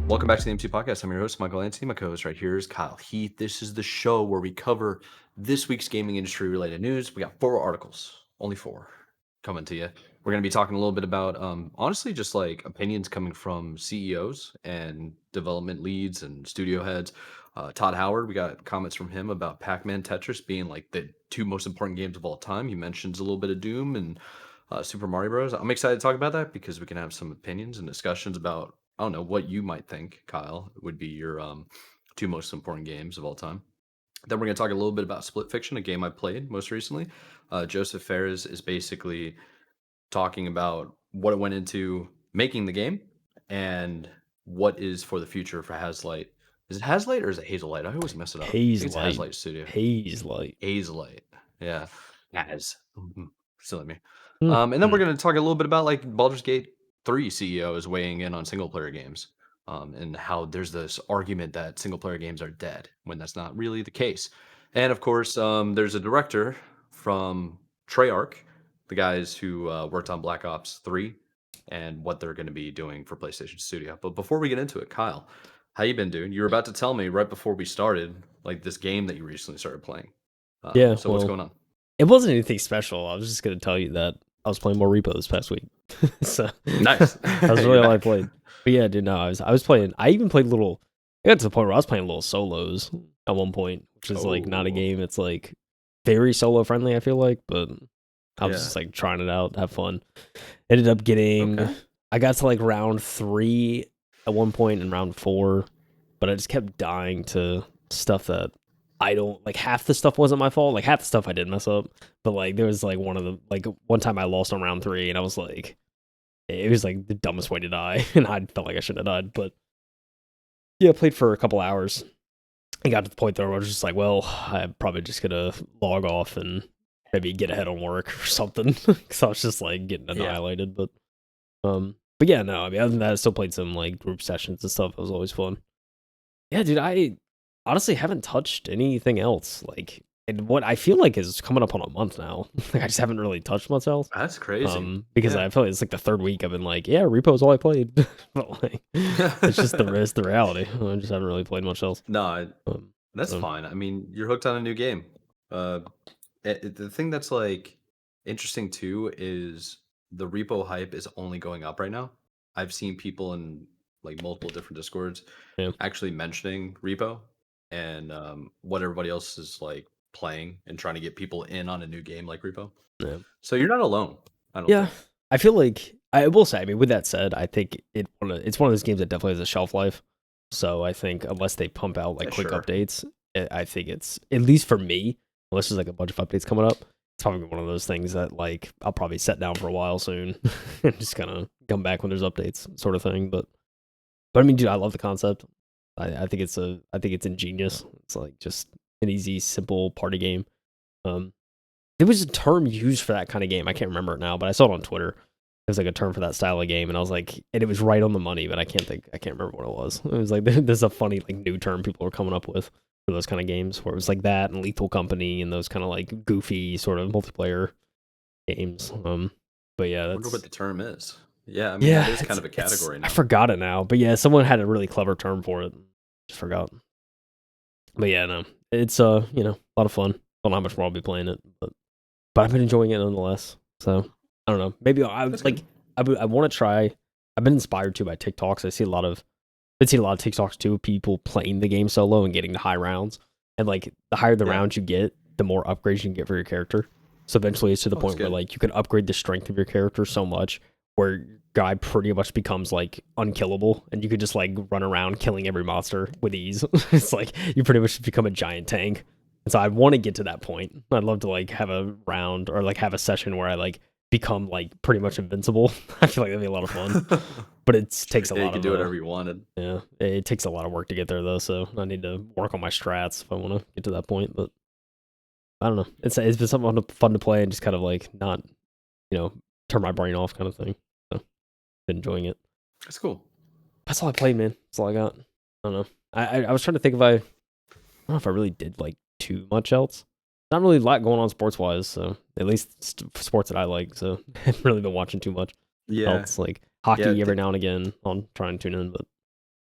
Welcome back to the M2 Podcast. I'm your host, Michael Anthony. My co-host right here is KyleHeath. This is the show where we cover this week's gaming industry related news. We got 4 articles, only 4, coming to you. We're going to be talking a little bit about, honestly, just like opinions coming from CEOs and development leads and studio heads. Todd Howard, we got comments from him about Pac-Man, Tetris being like the 2 most important games of all time. He mentions a little bit of Doom and Super Mario Bros. I'm excited to talk about that because we can have some opinions and discussions about, I don't know, what you might think, Kyle, would be your 2 most important games of all time. Then we're going to talk a little bit about SplitFiction, a game I played most recently. Josef Fares is basically talking about what it went into making the game and what is for the future for Hazelight. Is it Hazelight or is it Hazelight? I always mess it up. I think it's Hazelight. Hazelight Studio. Hazelight. Hazelight. Yeah. Haz. Silly me. Mm, And then we're going to talk a little bit about like Baldur's Gate 3 CEO is weighing in on single player games, and how there's this argument that single player games are dead when that's not really the case. And of course, there's a director from Treyarch, the guys who worked on Black Ops 3, and what they're going to be doing for PlayStation Studio. But before we get into it, Kyle, how you been doing? You were about to tell me right before we started, like this game that you recently started playing. yeah, So what's well, going on? it wasn't anything special. I was just going to tell you that I was playing more Repo this past week. So Nice. that was really You're all I back. played. But yeah, dude, no, I was playing. I even played little. I got to the point where I was playing little solos at one point, which is like not a Oh, game. It's like very solo friendly. I feel like, but I was yeah. just like trying it out, have fun. Ended up getting. Okay. I got to like round 3 at one point and round 4, but I just kept dying to stuff that I don't like. Half the stuff wasn't my fault. Like half the stuff I did mess up, but like there was like one time I lost on round 3, and I was like, it was like the dumbest way to die, and I felt like I shouldn't have died. But yeah, I played for a couple hours and got to the point there where I was just like, well, I'm probably just gonna log off and maybe get ahead on work or something, because I was just like getting Yeah. annihilated. But yeah, no, I mean, other than that, I still played some like group sessions and stuff. It was always fun. Yeah, dude, I honestly haven't touched anything else. Like, and what I feel like is coming up on a month now. Like, I just haven't really touched much else. That's crazy. Because Yeah. I feel like it's like the third week I've been like, yeah, Repo's all I played. But like, it's just the reality. I just haven't really played much else. No, that's So fine. I mean, you're hooked on a new game. Uh, the thing that's like interesting too is the repo hype is only going up right now. I've seen people in like multiple different discords yeah, actually mentioning repo and what everybody else is like playing and trying to get people in on a new game like repo. yeah, So you're not alone, I don't yeah. think. I feel like I will say. I mean, with that said, I think it's one of those games that definitely has a shelf life. So I think unless they pump out like Yeah, quick sure. updates, I think it's at least for me. Unless there's like a bunch of updates coming up, it's probably one of those things that like I'll probably set down for a while soon and just kind of come back when there's updates, sort of thing. But I mean, dude, I love the concept. I think I think it's ingenious. It's like just an easy, simple party game. Um, there was a term used for that kind of game. I can't remember it now, but I saw it on Twitter. It was like a term for that style of game, and I was like, and it was right on the money, but I can't remember what it was. It was like there's a funny like new term people are coming up with for those kind of games, where it was like that and Lethal Company and those kind of like goofy sort of multiplayer games. But yeah, I wonder what that's the term is. Yeah, I mean that yeah, is kind of a it's category I now. forgot it now, but yeah, someone had a really clever term for it. Just forgot. But yeah, no, it's a lot of fun. Don't know how much more I'll be playing it, but I've been enjoying it nonetheless. So I don't know. Maybe I That's good. like I want to try. I've been inspired to by TikToks. I've seen a lot of TikToks too of people playing the game solo and getting the high rounds. And like the higher the Yeah. rounds you get, the more upgrades you can get for your character. So eventually it's to the Oh, that's point where good. like you can upgrade the strength of your character so much where your guy pretty much becomes like unkillable and you could just like run around killing every monster with ease. It's like you pretty much become a giant tank. And so I want to get to that point. I'd love to like have a round or like have a session where I like become like pretty much invincible. I feel like that'd be a lot of fun. But it takes a Yeah, you lot can of do whatever you wanted. yeah, it takes a lot of work to get there though, so I need to work on my strats if I want to get to that point. But I don't know. It's been something fun to play and just kind of like not you know turn my brain off kind of thing. So been enjoying it. That's cool. That's all I played, man. That's all I got. I don't know. I was trying to think if I don't know if I really did like too much else. Not really a lot going on sports wise, so at least sports that I like. So I haven't really been watching too much Yeah. else. Like Yeah. hockey every now and again. I'll try and tune in, but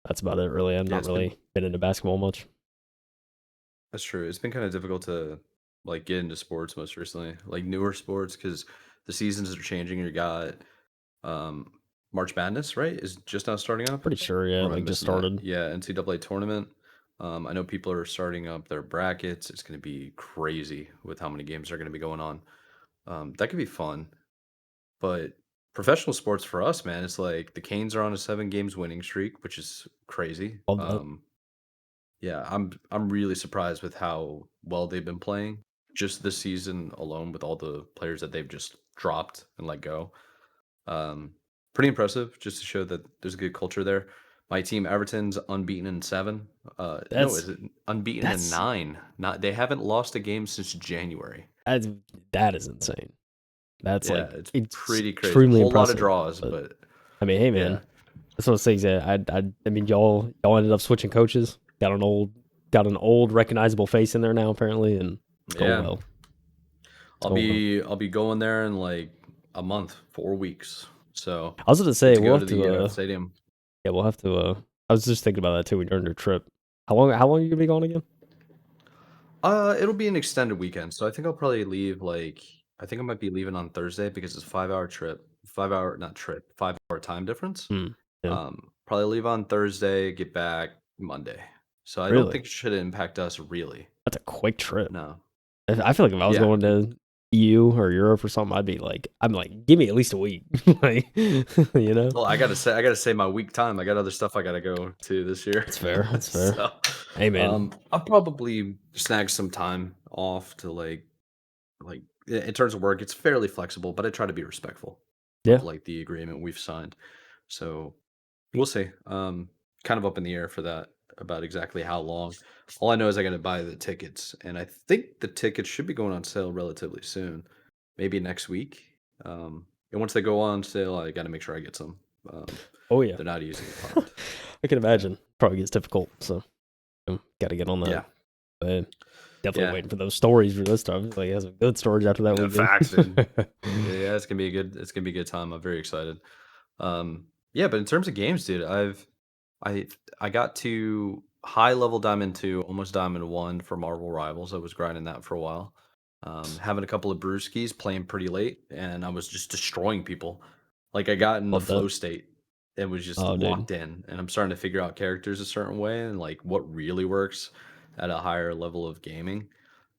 That's about it, really. I've Yeah, not really been into basketball much. that's true. It's been kind of difficult to like get into sports most recently, like newer sports, because the seasons are changing. You got um, March Madness, right? Is just now starting up, Pretty sure, yeah, or am I like just missing that? started. Yeah, NCAA tournament. I know people are starting up their brackets. It's going to be crazy with how many games are going to be going on. That could be fun, but professional sports for us, man, it's like the Canes are on a 7 games winning streak, which is crazy. Love that. Yeah, I'm really surprised with how well they've been playing just this season alone with all the players that they've just dropped and let go. Um, Pretty impressive just to show that there's a good culture there. My team, Everton's unbeaten in 7. No, That's is it unbeaten in that's 9? Not they haven't lost a game since January. that's that is insane. That's Yeah, like it's it's pretty crazy. extremely Whole lot of impressive. draws, But but I mean, hey yeah. man, that's one of those things that I mean, y'all ended up switching coaches. Got an old recognizable face in there now apparently, and it's going Yeah. well. It's going well. I'll be going there in like a month, 4 weeks. So, I was gonna get say to we'll go have to to the stadium. yeah we'll have to I was just thinking about that too when you're on your trip. How long are you gonna be gone again? It'll be an extended weekend, so I think I'll probably leave like I think I might be leaving on Thursday because it's a 5-hour trip. 5-hour, not trip, 5-hour time difference. Hmm. Yeah. Probably leave on Thursday, get back Monday. So I don't Really? think it should impact us really. That's a quick trip. No. I feel like if I was Yeah. going to EU or Europe or something, I'm like, give me at least a week. Like, you know? Well, I gotta say my week time. I got other stuff I gotta go to this year. That's fair. That's fair. So, Hey man. I'll probably snag some time off to like in terms of work, it's fairly flexible, but I try to be respectful of Yeah. like the agreement we've signed. So we'll see. Kind of up in the air for that about exactly how long. All I know is I got to buy the tickets, and I think the tickets should be going on sale relatively soon, maybe next week. And once they go on sale, I got to make sure I get some. Um, Oh yeah. they're not easy to find. I can Yeah, imagine. Probably gets difficult. So got to get on that. yeah, But definitely yeah. waiting for those stories for this stuff. Like, it has some good stories after that Facts, dude. weekend. Yeah, it's gonna be a good. It's gonna be a good time. I'm very excited. Yeah, but in terms of games, dude, I I got to high level Diamond 2, almost Diamond 1 for Marvel Rivals. I was grinding that for a while. Having a couple of brewskis, playing pretty late, and I was just destroying people. Like I got in the Love that. flow state and was just Oh, dude. locked in. And I'm starting to figure out characters a certain way and like what really works at a higher level of gaming.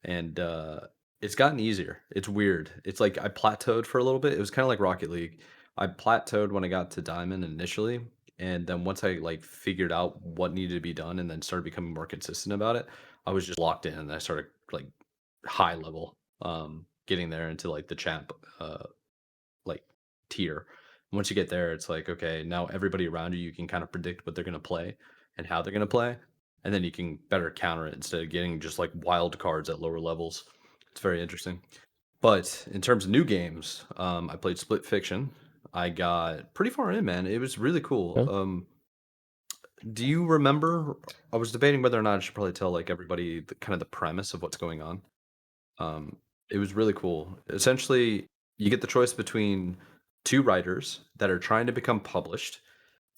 And it's gotten easier. It's weird. It's like I plateaued for a little bit. It was kind of like Rocket League. I plateaued when I got to Diamond initially, and then once I like figured out what needed to be done and then started becoming more consistent about it, I was just locked in and I started like high level getting there into like the champ like tier. Once you get there, it's like okay, now everybody around you can kind of predict what they're going to play and how they're going to play, and then you can better counter it instead of getting just like wild cards at lower levels. It's very interesting. But in terms of new games, I played SplitFiction. I got pretty far in, man. It was really cool. Okay. Do you remember? I was debating whether or not I should probably tell like everybody kind of the premise of what's going on. Um, it was really cool. Essentially, you get the choice between two writers that are trying to become published.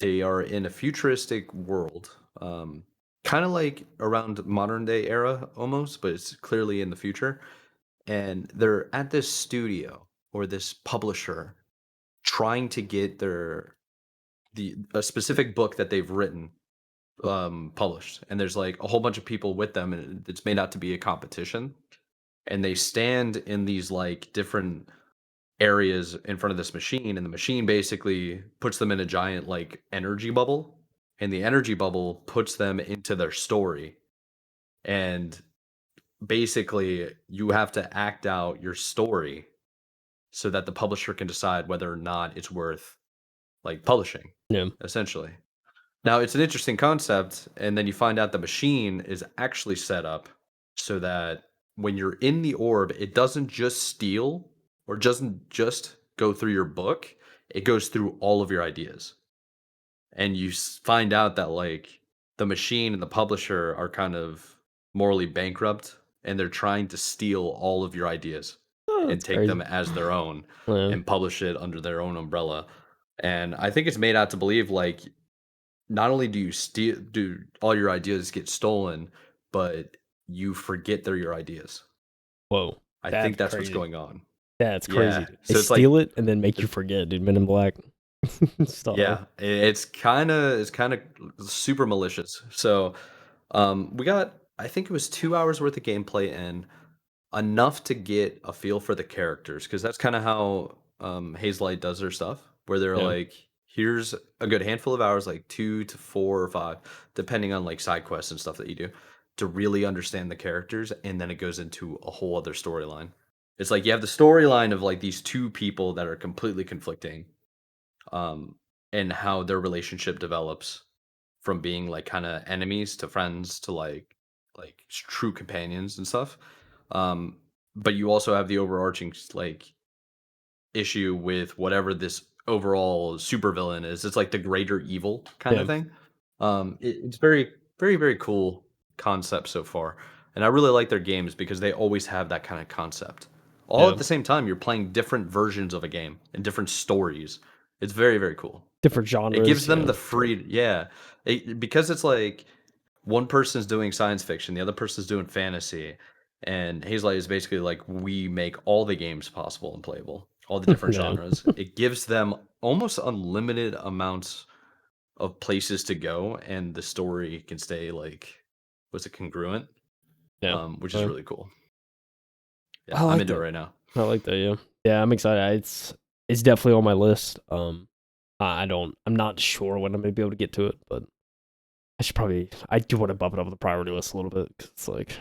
They are in a futuristic world, kind of like around modern day era almost, but it's clearly in the future. And they're at this studio or this publisher trying to get the a specific book that they've written published. And there's like a whole bunch of people with them, and it's made out to be a competition, and they stand in these like different areas in front of this machine, and the machine basically puts them in a giant like energy bubble, and the energy bubble puts them into their story. And basically you have to act out your story so that the publisher can decide whether or not it's worth like publishing, Yeah. essentially. Now it's an interesting concept, and then you find out the machine is actually set up so that when you're in the orb, it doesn't just steal or doesn't just go through your book, it goes through all of your ideas. And you find out that like the machine and the publisher are kind of morally bankrupt, and they're trying to steal all of your ideas Oh, and that's take them crazy. as their own Yeah. and publish it under their own umbrella. And I think it's made out to believe like not only do all your ideas get stolen, but you forget they're your ideas. Whoa, I that's think that's what's crazy. going on. That's crazy. Yeah. Dude. They So it's like steal it and then make you forget, dude. Men in Black style. yeah, it's kind of super malicious. So we got I think it was 2 hours worth of gameplay and enough to get a feel for the characters because that's kind of how Hazelight does their stuff, where they're Yeah, like, here's a good handful of hours, like 2 to 4 or 5, depending on like side quests and stuff that you do, to really understand the characters, and then it goes into a whole other storyline. It's like you have the storyline of like these two people that are completely conflicting, um, and how their relationship develops from being like kind of enemies to friends to like true companions and stuff. Um, but you also have the overarching like issue with whatever this overall supervillain is. It's like the greater evil kind of yeah, thing. It's very, very, very cool concept so far, and I really like their games because they always have that kind of concept. All yeah. at the same time, you're playing different versions of a game and different stories. It's very, very cool. Different It gives genres. them Yeah, the free, yeah, because it's like one person's doing science fiction, the other person's doing fantasy, and Hazelight is basically like we make all the games possible and playable, all the different yeah, genres. It gives them almost unlimited amounts of places to go, and the story can stay like, was it congruent? yeah. Which is Uh, really cool. Yeah, I I'm like into it that. right now. I like that. Yeah, yeah. I'm excited. It's definitely on my list. I don't. I'm not sure when I'm gonna be able to get to it, but I should probably. I do want to bump it up on the priority list a little bit because it's like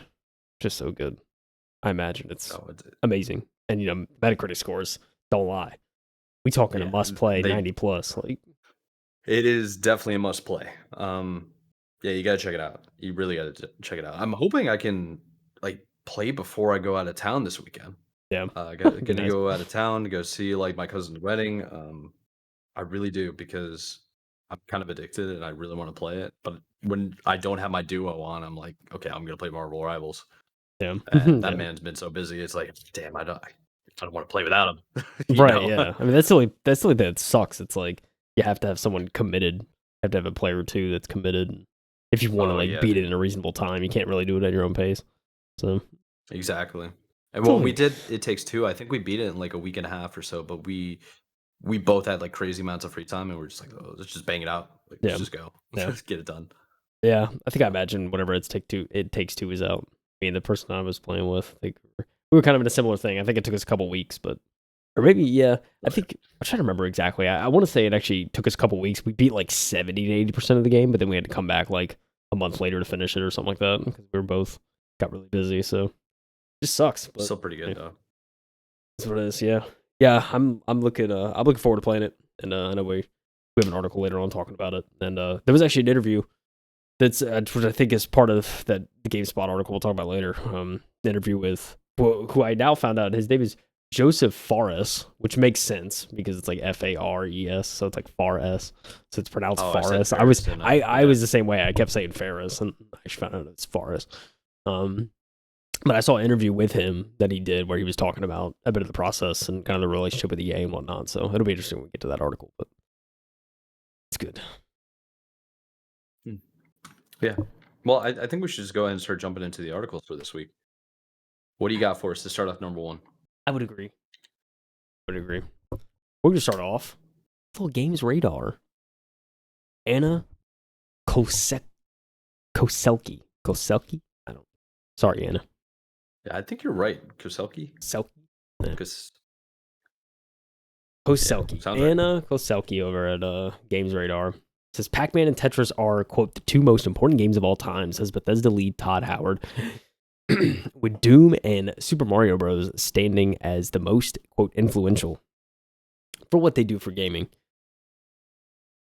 just so good. I imagine it's Oh, amazing, and Metacritic scores don't lie. We talking a yeah, must play they 90 plus. Like, it is definitely a must play. Yeah, you gotta check it out. You really gotta check it out. I'm hoping I can like play before I go out of town this weekend. yeah, be Gonna nice. go out of town to go see like my cousin's wedding. I really do because I'm kind of addicted and I really want to play it. But when I don't have my duo on, I'm like, okay, I'm gonna play Marvel Rivals, Yeah, and that yeah. man's been so busy. It's like, damn, I don't want to play without him. you Right. know? Yeah. I mean, that's the thing that sucks. It's like you have to have someone committed. You have to have a player or two that's committed. If you want to Oh like yeah, beat it dude. in a reasonable time, you can't really do it at your own pace. So Exactly. And it's well, we only did It Takes Two. I think we beat it in like a week and a half or so, but we both had like crazy amounts of free time and we're just like, oh, let's just bang it out. Like, let's yeah, just go. yeah, Let's get it done. yeah. I think I imagine whatever it takes two is out. I mean, the person I was playing with, I think we were kind of in a similar thing. I think it took us a couple weeks, but or maybe yeah. I Right. think I'm trying to remember exactly. I want to say it actually took us a couple weeks. We beat like 70 to 80% of the game, but then we had to come back like a month later to finish it or something like that because we were both got really busy. So it just sucks, but Still pretty yeah, good though. that's what it is. Yeah, yeah. I'm looking forward to playing it, and I know we have an article later on talking about it, and there was actually an interview that's which I think is part of that the GameSpot article we'll talk about later. Interview with who I now found out his name is Josef Fares, which makes sense because it's like Fares, so it's like Fares, so it's pronounced Oh, I said Fares. Ferris, didn't I? I Yeah. was the same way. I kept saying Fares, and I actually found out it's Fares. Um, but I saw an interview with him that he did where he was talking about a bit of the process and kind of the relationship with EA and whatnot. So it'll be interesting when we get to that article, but it's good. Hmm. Yeah. Well, I think we should just go ahead and start jumping into the articles for this week. What do you got for us to start off number one? I would agree. I would agree. We're gonna start off. Full games radar. Anna Koselki. Koselki? I don't. Sorry, Anna. Yeah, I think you're right. Koselki? Koselki. Because yeah, Koselki. sounds right. Anna Koselki over at Games Radar says Pac-Man and Tetris are quote the two most important games of all time. Says Bethesda lead Todd Howard, with Doom and Super Mario Bros. Standing as the most quote influential for what they do for gaming.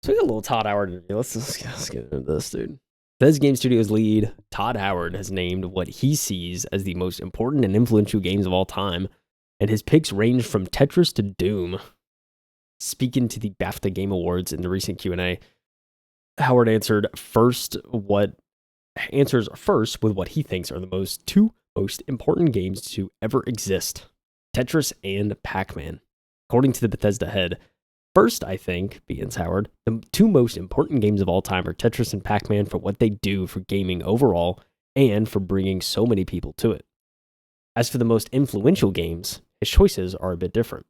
So we got a little Todd Howard interview. Let's get into this, dude. Bethesda Game Studios lead Todd Howard has named what he sees as the most important and influential games of all time, and his picks range from Tetris to Doom. Speaking to the BAFTA Game Awards in the recent Q&A, Howard answered first with what he thinks are the two most important games to ever exist: Tetris and Pac-Man. According to the Bethesda head, first, I think, begins Howard. The two most important games of all time are Tetris and Pac-Man for what they do for gaming overall and for bringing so many people to it. As for the most influential games, his choices are a bit different.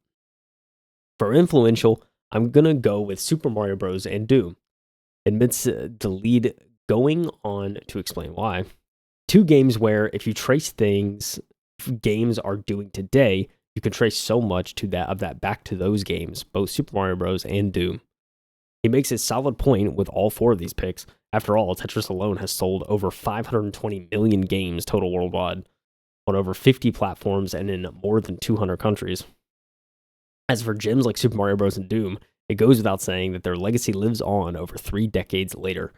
For influential, I'm going to go with Super Mario Bros. And Doom. Admits the lead, going on to explain why. Two games where if you trace things games are doing today, you can trace so much to that back to those games, both Super Mario Bros. And Doom. He makes a solid point with all four of these picks. After all, Tetris alone has sold over 520 million games total worldwide, on over 50 platforms and in more than 200 countries. As for gems like Super Mario Bros. And Doom, it goes without saying that their legacy lives on over 3 decades later.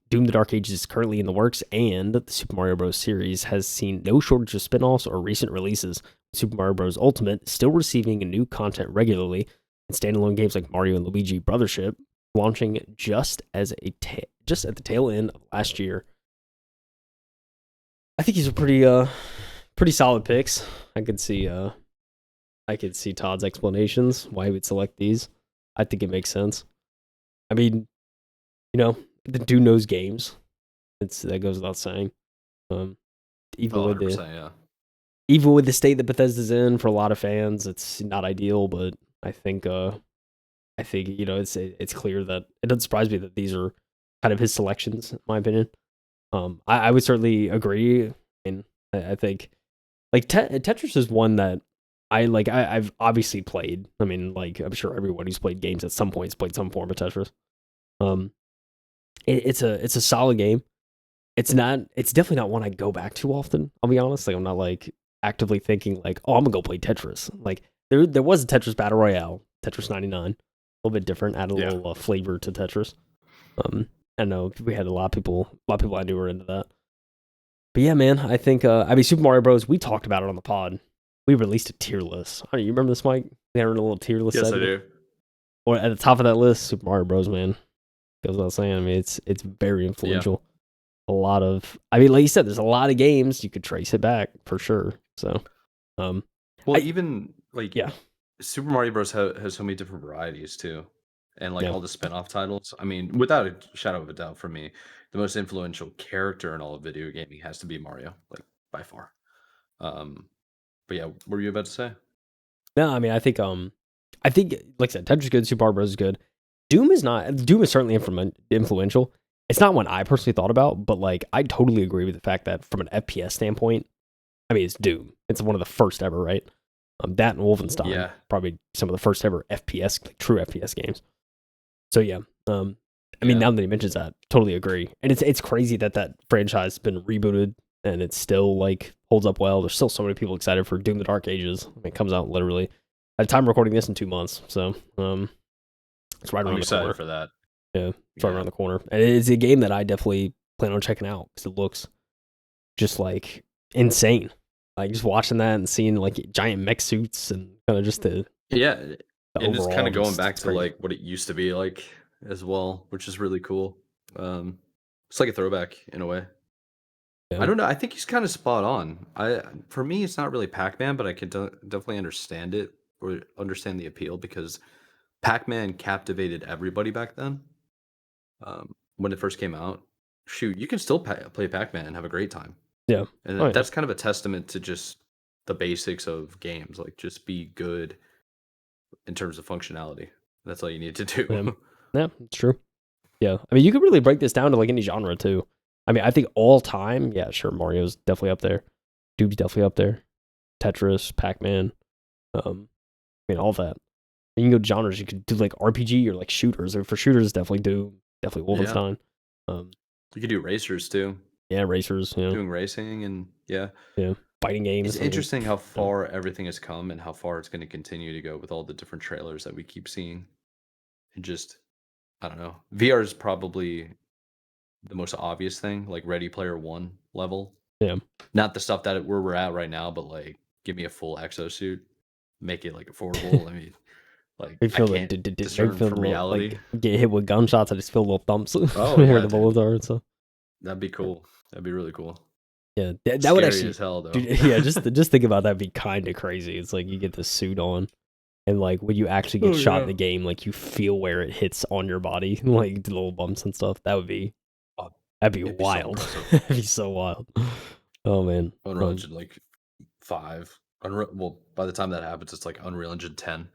Doom the Dark Ages is currently in the works, and the Super Mario Bros. Series has seen no shortage of spin-offs or recent releases. Super Mario Bros. Ultimate still receiving new content regularly, and standalone games like Mario and Luigi Brothership launching just at the tail end of last year. I think these are pretty solid picks. I could see Todd's explanations why he would select these. I think it makes sense. I mean, the dude knows games. That goes without saying. Even with the state that Bethesda's in, for a lot of fans, it's not ideal. But I think it's clear that it doesn't surprise me that these are kind of his selections, in my opinion. I would certainly agree. And I think like Tetris is one that I've obviously played. I mean, like, I'm sure everyone who's played games at some point has played some form of Tetris. It's a solid game. It's definitely not one I go back to often. I'll be honest. Like, I'm not like actively thinking like, oh, I'm gonna go play Tetris. Like, there was a Tetris Battle Royale, Tetris 99, a little bit different, add a little flavor to Tetris. I know we had a lot of people I knew were into that. But yeah, man, I think Super Mario Bros. We talked about it on the pod. We released a tier list. You remember this, Mike? We had a little tier list. Yes, I do. Or at the top of that list, Super Mario Bros. Man, goes without saying. I mean, it's very influential. Yeah. A lot of, like you said, there's a lot of games you could trace it back for sure. So, Super Mario Bros. Has so many different varieties too, and all the spin-off titles. I mean, without a shadow of a doubt, for me, the most influential character in all of video gaming has to be Mario, like by far. But yeah, what were you about to say? No, I mean, I think, like I said, Tetris is good, Super Mario Bros. Is good. Doom is certainly influential. It's not one I personally thought about, but like, I totally agree with the fact that from an FPS standpoint, I mean, it's Doom. It's one of the first ever, right? That and Wolfenstein, probably some of the first ever FPS, like true FPS games. So yeah, I mean, now that he mentions that, totally agree. And it's crazy that franchise has been rebooted and it still like holds up well. There's still so many people excited for Doom the Dark Ages. I mean, it comes out literally at the time recording this in 2 months. So it's right around the corner for that. Yeah, it's right around the corner. And it's a game that I definitely plan on checking out because it looks just like insane. Like just watching that and seeing like giant mech suits and kind of just and it's kind of going back to like what it used to be like as well, which is really cool. It's like a throwback in a way. Yeah. I don't know. I think he's kind of spot on. For me, it's not really Pac-Man, but I can definitely understand it or understand the appeal because Pac-Man captivated everybody back then. When it first came out, shoot, you can still play Pac-Man and have a great time. Yeah, and that's kind of a testament to just the basics of games, like just be good in terms of functionality. That's all you need to do. Yeah, it's true. Yeah, I mean, you could really break this down to like any genre too. I mean, I think all time, yeah, sure, Mario's definitely up there. Doom's definitely up there. Tetris, Pac-Man, I mean, all that. You can go genres. You could do like RPG or like shooters. Or for shooters, definitely Doom, definitely Wolfenstein. You could do racers too. Yeah, racers. Yeah, doing racing and fighting games. It's interesting how far everything has come and how far it's going to continue to go with all the different trailers that we keep seeing. And just, I don't know. VR is probably the most obvious thing, like Ready Player One level. Yeah. Not the stuff that we're at right now, but like, give me a full exosuit, make it like affordable. I mean, like, I can't discern from reality. Like, get hit with gunshots, I just feel little thumps where the bullets are and stuff. That'd be cool. That'd be really cool. Yeah, that would actually as hell, though. Dude, yeah, just think about that. Be kind of crazy. It's like you get this suit on, And like when you actually get shot in the game, like you feel where it hits on your body, like the little bumps and stuff. Oh, That'd be it'd be so wild. impressive. That'd be so wild. Oh man. Unreal Engine like 5. Well, by the time that happens, it's like Unreal Engine 10.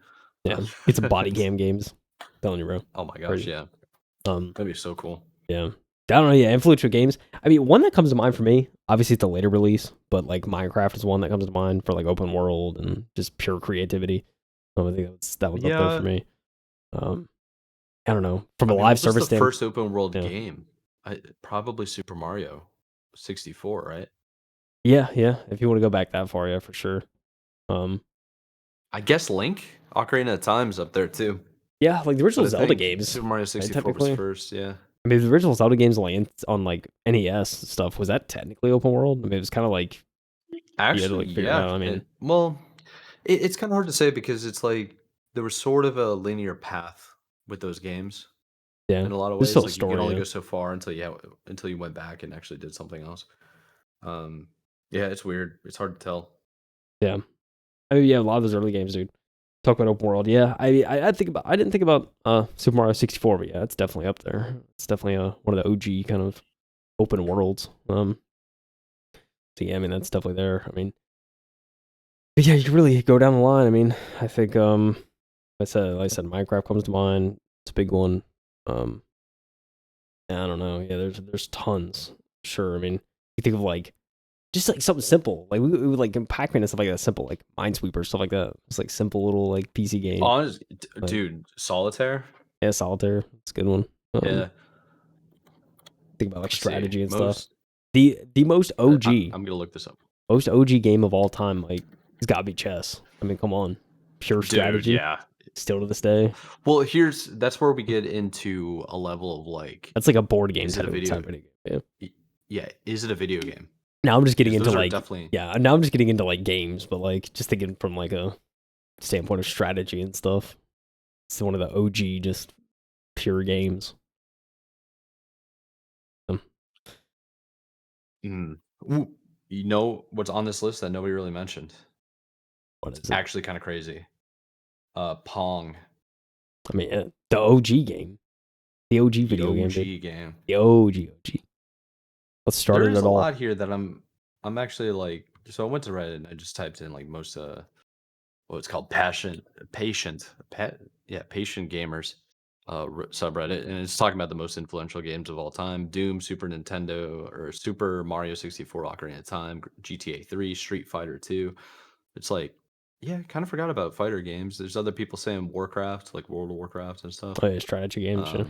Yeah. Get some body cam games. I'm telling you, bro. Oh my gosh, Crazy. yeah. Um That'd be so cool. yeah. I don't know, yeah, influential games. I mean, one that comes to mind for me, obviously it's a later release, but like Minecraft is one that comes to mind for like open world and just pure creativity. I think that one's up there for me. I don't know. From a live what was service the standpoint. first open world Yeah. game? Probably Super Mario 64, right? Yeah. If you want to go back that far, yeah, for sure. I guess Link, Ocarina of Time's up there too. Yeah, like the original But I Zelda think games. Super Mario 64 was technically. first, yeah. I mean, the original Zelda games on like NES stuff, was that technically open world? I mean, it was kind of like you had to Actually, like figure it yeah. out. I mean, Well, it's kind of hard to say because it's like there was sort of a linear path with those games yeah, in a lot of there's ways. still a Like you could story. only Yeah. go so far until you went back and actually did something else. Yeah, it's weird. It's hard to tell. Yeah. I mean, yeah, a lot of those early games, dude. Talk about open world. Yeah, I didn't think about Super Mario 64, but yeah, it's definitely up there. It's definitely one of the OG kind of open worlds. So yeah, I mean that's definitely there. I mean, but yeah, you can really go down the line. I mean, I think like I said, Minecraft comes to mind. It's a big one. I don't know. Yeah, there's tons. Sure. I mean, you think of like just like something simple, like we would like in Pac-Man and stuff like that, simple like Minesweeper stuff like that. It's like simple little like PC game. Honest, Like, dude, Solitaire. yeah, Solitaire. It's a good one. Yeah. Think about like Let's see. strategy and stuff. Most. The most OG, I'm gonna look this up. most OG game of all time, like it's gotta be chess. I mean, come on, pure Dude, strategy. yeah. Still to this day, Well, that's where we get into a level of like, that's like a board game is it a video? type of game. Yeah. Yeah, is it a video game? Now I'm just getting 'Cause into those are like definitely. yeah. Now I'm just getting into like games, but like just thinking from like a standpoint of strategy and stuff. It's one of the OG just pure games. Ooh, you know what's on this list that nobody really mentioned? What is It's it? actually kind of crazy. Pong, I mean, the OG game, the OG the video game, dude. OG game. The OG. Let's start There it is at a all. lot here that I'm actually like. So I went to Reddit and I just typed in like most what it's called patient gamers subreddit, and it's talking about the most influential games of all time: Doom, Super Nintendo, or Super Mario 64, Ocarina of Time, GTA 3, Street Fighter 2. It's like, yeah, I kind of forgot about fighter games. There's other people saying Warcraft, like World of Warcraft and stuff. Oh, yeah, strategy games. Yeah.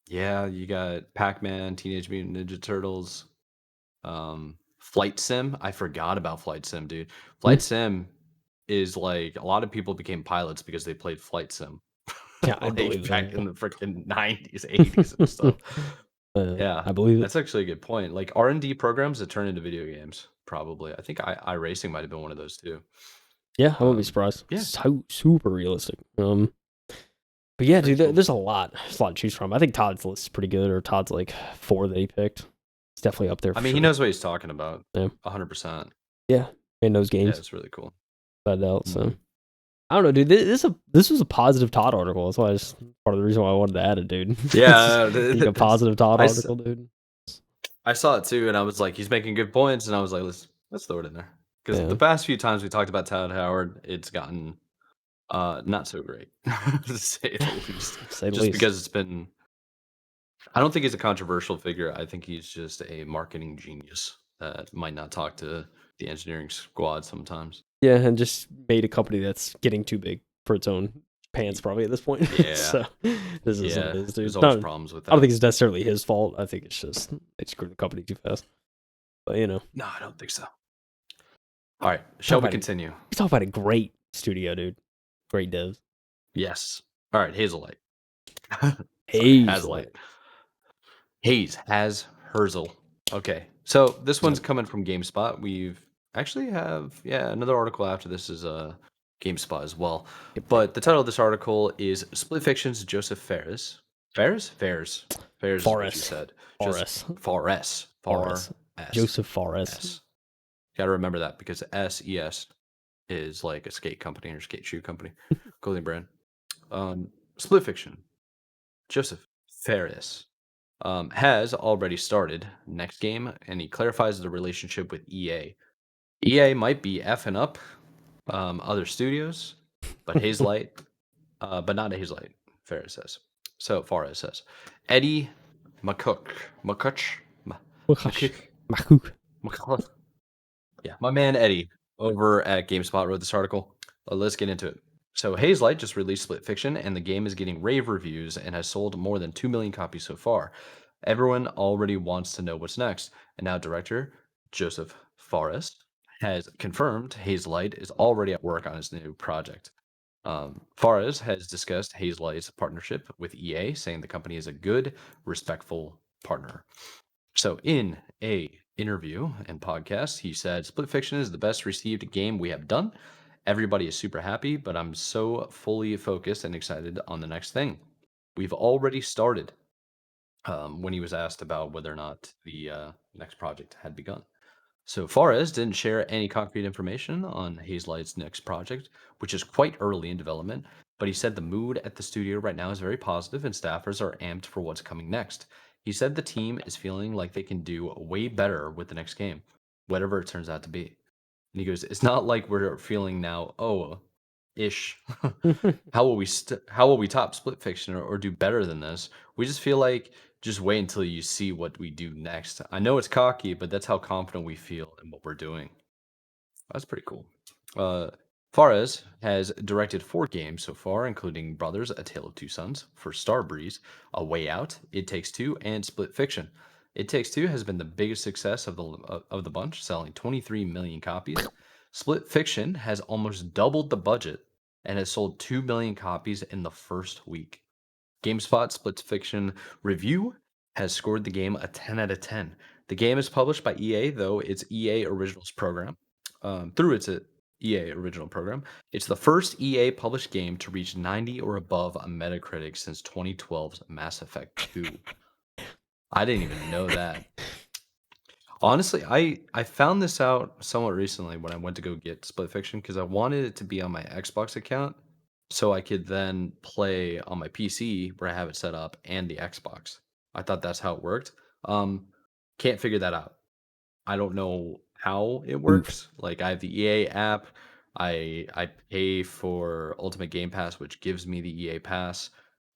Yeah, you got Pac-Man, Teenage Mutant Ninja Turtles, Flight Sim. I forgot about Flight Sim, dude. Flight Sim is like a lot of people became pilots because they played Flight Sim. Yeah, I like believe back that. in the freaking 90s, 80s and stuff. Yeah, I believe it. that's actually a good point. Like R&D programs that turn into video games, probably. I think iRacing might have been one of those too. Yeah, I wouldn't be surprised. Yeah. So super realistic. But yeah, dude, cool. there's a lot. There's a lot to choose from. I think Todd's list is pretty good, or Todd's like 4 that he picked. It's definitely up there. I mean, he knows what he's talking about. Yeah. 100%. Yeah, in those games. Yeah, it's really cool. Without a doubt. So I don't know, dude. This was a positive Todd article. That's why it's part of the reason why I wanted to add it, dude. Yeah, a positive Todd article, dude. I saw it too, and I was like, he's making good points, and I was like, let's throw it in there because the past few times we talked about Todd Howard, it's gotten not so great to say the least. Because it's been. I don't think he's a controversial figure. I think he's just a marketing genius that might not talk to the engineering squad sometimes. Yeah, and just made a company that's getting too big for its own pants, probably at this point. Yeah. So this is what it is, dude. There's always problems with that. I don't think it's necessarily his fault. I think it's just they screwed the company too fast. But No, I don't think so. All right, shall we continue? We talk about a great studio, dude. Great devs. Yes. All right, Hazelight. Hazelight. Herzl. Okay, so this one's coming from GameSpot. We've actually have another article after this is GameSpot as well. But the title of this article is SplitFiction's Josef Fares. Fares is what you said. Fares. Josef Fares. Got to remember that because SES is like a skate company or skate shoe company, clothing brand. SplitFiction, Josef Fares, has already started next game, and he clarifies the relationship with EA. EA might be effing up other studios, but Hazelight, but not Hazelight, Fares says. So Fares says. Eddie McCutch, yeah, my man Eddie over at GameSpot wrote this article. Let's get into it. So Hazelight just released Split Fiction, and the game is getting rave reviews and has sold more than 2 million copies so far. Everyone already wants to know what's next, and now director Josef Fares has confirmed Hazelight is already at work on his new project. Fares has discussed Hazelight's partnership with EA, saying the company is a good, respectful partner. So in a interview and podcast, he said, Split Fiction is the best received game we have done. Everybody is super happy, but I'm so fully focused and excited on the next thing. We've already started. When he was asked about whether or not the next project had begun. So Fares didn't share any concrete information on Hazelight's next project, which is quite early in development, but he said the mood at the studio right now is very positive and staffers are amped for what's coming next. He said the team is feeling like they can do way better with the next game, whatever it turns out to be. And he goes, it's not like we're feeling now, ish. How will we top Split Fiction or do better than this? We just feel like just wait until you see what we do next. I know it's cocky, but that's how confident we feel in what we're doing. That's pretty cool. Fares has directed 4 games so far, including Brothers: A Tale of Two Sons, For Starbreeze, A Way Out, It Takes Two, and Split Fiction. It Takes Two has been the biggest success of the bunch, selling 23 million copies. Split Fiction has almost doubled the budget and has sold 2 million copies in the first week. GameSpot Split Fiction review has scored the game a 10 out of 10. The game is published by EA, though it's EA Originals program. Through its EA Original program, it's the first EA published game to reach 90 or above on Metacritic since 2012's Mass Effect 2. I didn't even know that. Honestly, I found this out somewhat recently when I went to go get Split Fiction because I wanted it to be on my Xbox account so I could then play on my PC where I have it set up and the Xbox. I thought that's how it worked. Can't figure that out. I don't know how it works. Like I have the EA app. I pay for Ultimate Game Pass, which gives me the EA Pass.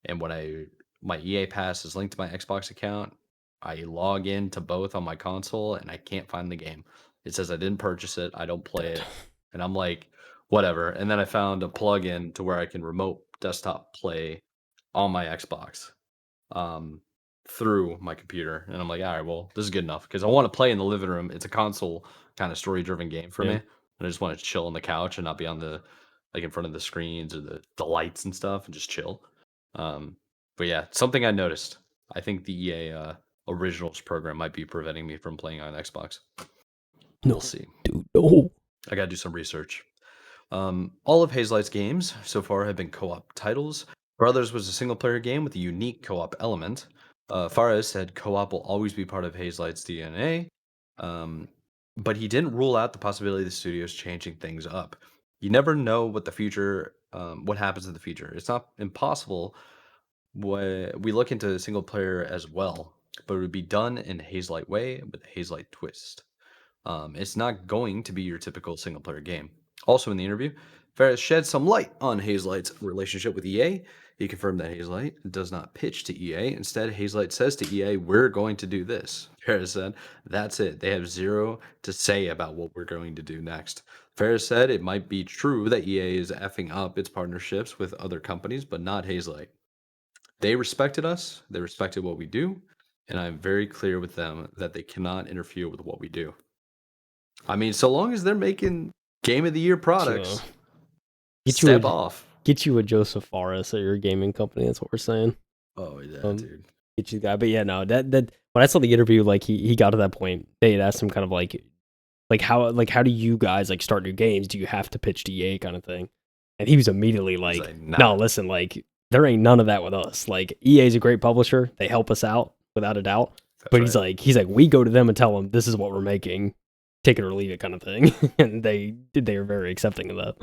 And when my EA Pass is linked to my Xbox account, I log in to both on my console and I can't find the game. It says I didn't purchase it, I don't play it. And I'm like, whatever. And then I found a plug-in to where I can remote desktop play on my Xbox. Through my computer, and I'm like, all right, well, this is good enough because I want to play in the living room. It's a console kind of story-driven game for me, and I just want to chill on the couch and not be on the in front of the screens or the lights and stuff, and just chill. But yeah, something I noticed. I think the EA Originals program might be preventing me from playing on Xbox. We'll see. Dude, no. I gotta do some research. All of Hazelight's games so far have been co-op titles. Brothers was a single-player game with a unique co-op element. Fares said co-op will always be part of Hazelight's DNA, but he didn't rule out the possibility of the studios changing things up. You never know what the future, what happens in the future. It's not impossible. We look into single player as well, but it would be done in a Hazelight way with a Hazelight twist. It's not going to be your typical single player game. Also in the interview, Fares shed some light on Hazelight's relationship with EA. He confirmed that Hazelight does not pitch to EA. Instead, Hazelight says to EA, we're going to do this. Fares said, that's it. They have zero to say about what we're going to do next. Fares said it might be true that EA is effing up its partnerships with other companies, but not Hazelight. They respected us. They respected what we do. And I'm very clear with them that they cannot interfere with what we do. I mean, so long as they're making Game of the Year products, step off. Get you a Josef Fares at your gaming company. That's what we're saying. Oh yeah, dude. Get you the guy. But yeah, no. That when I saw the interview, like he got to that point, they had asked him kind of like how do you guys like start new games? Do you have to pitch to EA kind of thing? And he was immediately like, nah. no, listen, like there ain't none of that with us. Like EA is a great publisher. They help us out without a doubt. But he's like, we go to them and tell them this is what we're making. take it or leave it kind of thing, and they were very accepting of that.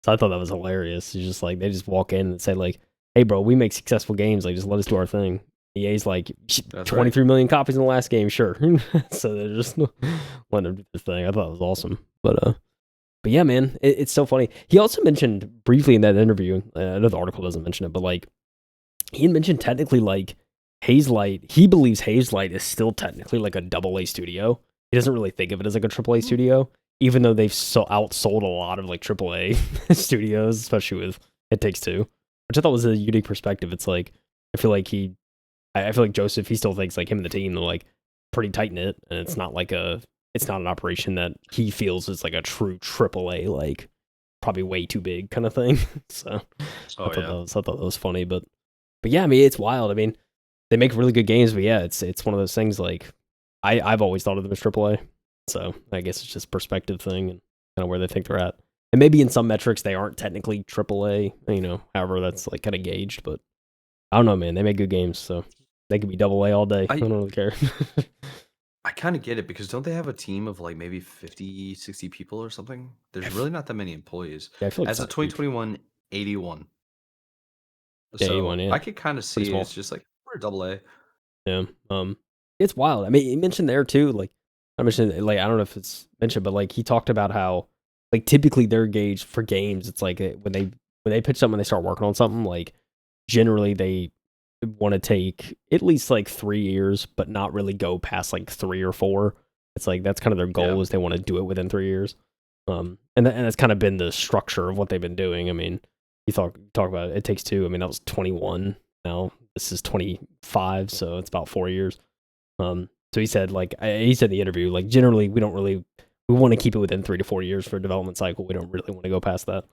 So I thought that was hilarious. It's just like they just walk in and say like, "Hey, bro, we make successful games. Like, just let us do our thing." EA's like, That's 23 right. million copies in the last game, sure. So they're just letting them do their thing. I thought it was awesome. But yeah, man, it's so funny. He also mentioned briefly in that interview, I know the article doesn't mention it, but like he had mentioned technically like Hazelight, he believes Hazelight is still technically like a double A studio. He doesn't really think of it as like a triple A studio, even though they've outsold a lot of like triple A studios, especially with It Takes Two, which I thought was a unique perspective. It's like, I feel like I feel like Josef, he still thinks like him and the team, they're like pretty tight knit, and it's not an operation that he feels is like a true triple A, like probably way too big kind of thing. So Oh yeah. I thought that was funny, but yeah, I mean, it's wild. I mean, they make really good games, but yeah, it's one of those things like I've always thought of them as AAA. So I guess it's just perspective thing and kind of where they think they're at. And maybe in some metrics they aren't technically AAA, however that's like kind of gauged, but I don't know, man. They make good games, so they could be AA all day. I don't really care. I kind of get it because don't they have a team of like maybe 50, 60 people or something? There's really not that many employees. Yeah, I feel like it's As of not huge. 2021, 81. Yeah, A1, So yeah. I could kind of Pretty see small. it's just like we're double A. Yeah. It's wild. I mean, he mentioned there too, like I mentioned, like I don't know if it's mentioned, but like he talked about how like typically they're gauged for games. It's like when they pitch something, when they start working on something, like generally they want to take at least like 3 years, but not really go past like 3 or 4. It's like that's kind of their Yeah. goal is they want to do it within 3 years. And that's kind of been the structure of what they've been doing. I mean, you talk about It Takes Two. I mean, that was 21. Now this is 25, so it's about 4 years. So he said, like he said in the interview, like generally we want to keep it within 3 to 4 years for a development cycle. We don't really want to go past that.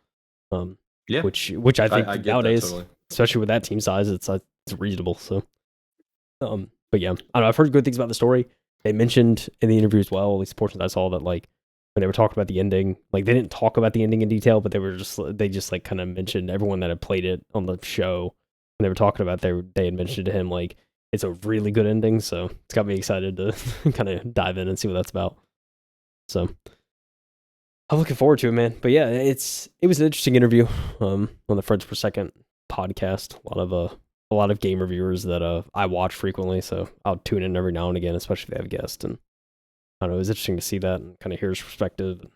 Yeah. Which I think I get that nowadays, totally. especially with that team size, it's reasonable. So, but yeah, I don't know. I've heard good things about the story. They mentioned in the interview as well, at least portions I saw, that like when they were talking about the ending, like they didn't talk about the ending in detail, but they just like kind of mentioned everyone that had played it on the show. When they were talking about they had mentioned to him like it's a really good ending, so it's got me excited to kind of dive in and see what that's about. So I'm looking forward to it, man. But yeah, it was an interesting interview on the Fred's Per Second podcast. A lot of game reviewers that I watch frequently, so I'll tune in every now and again, especially if they have guests. And I don't know, it was interesting to see that and kind of hear his perspective, and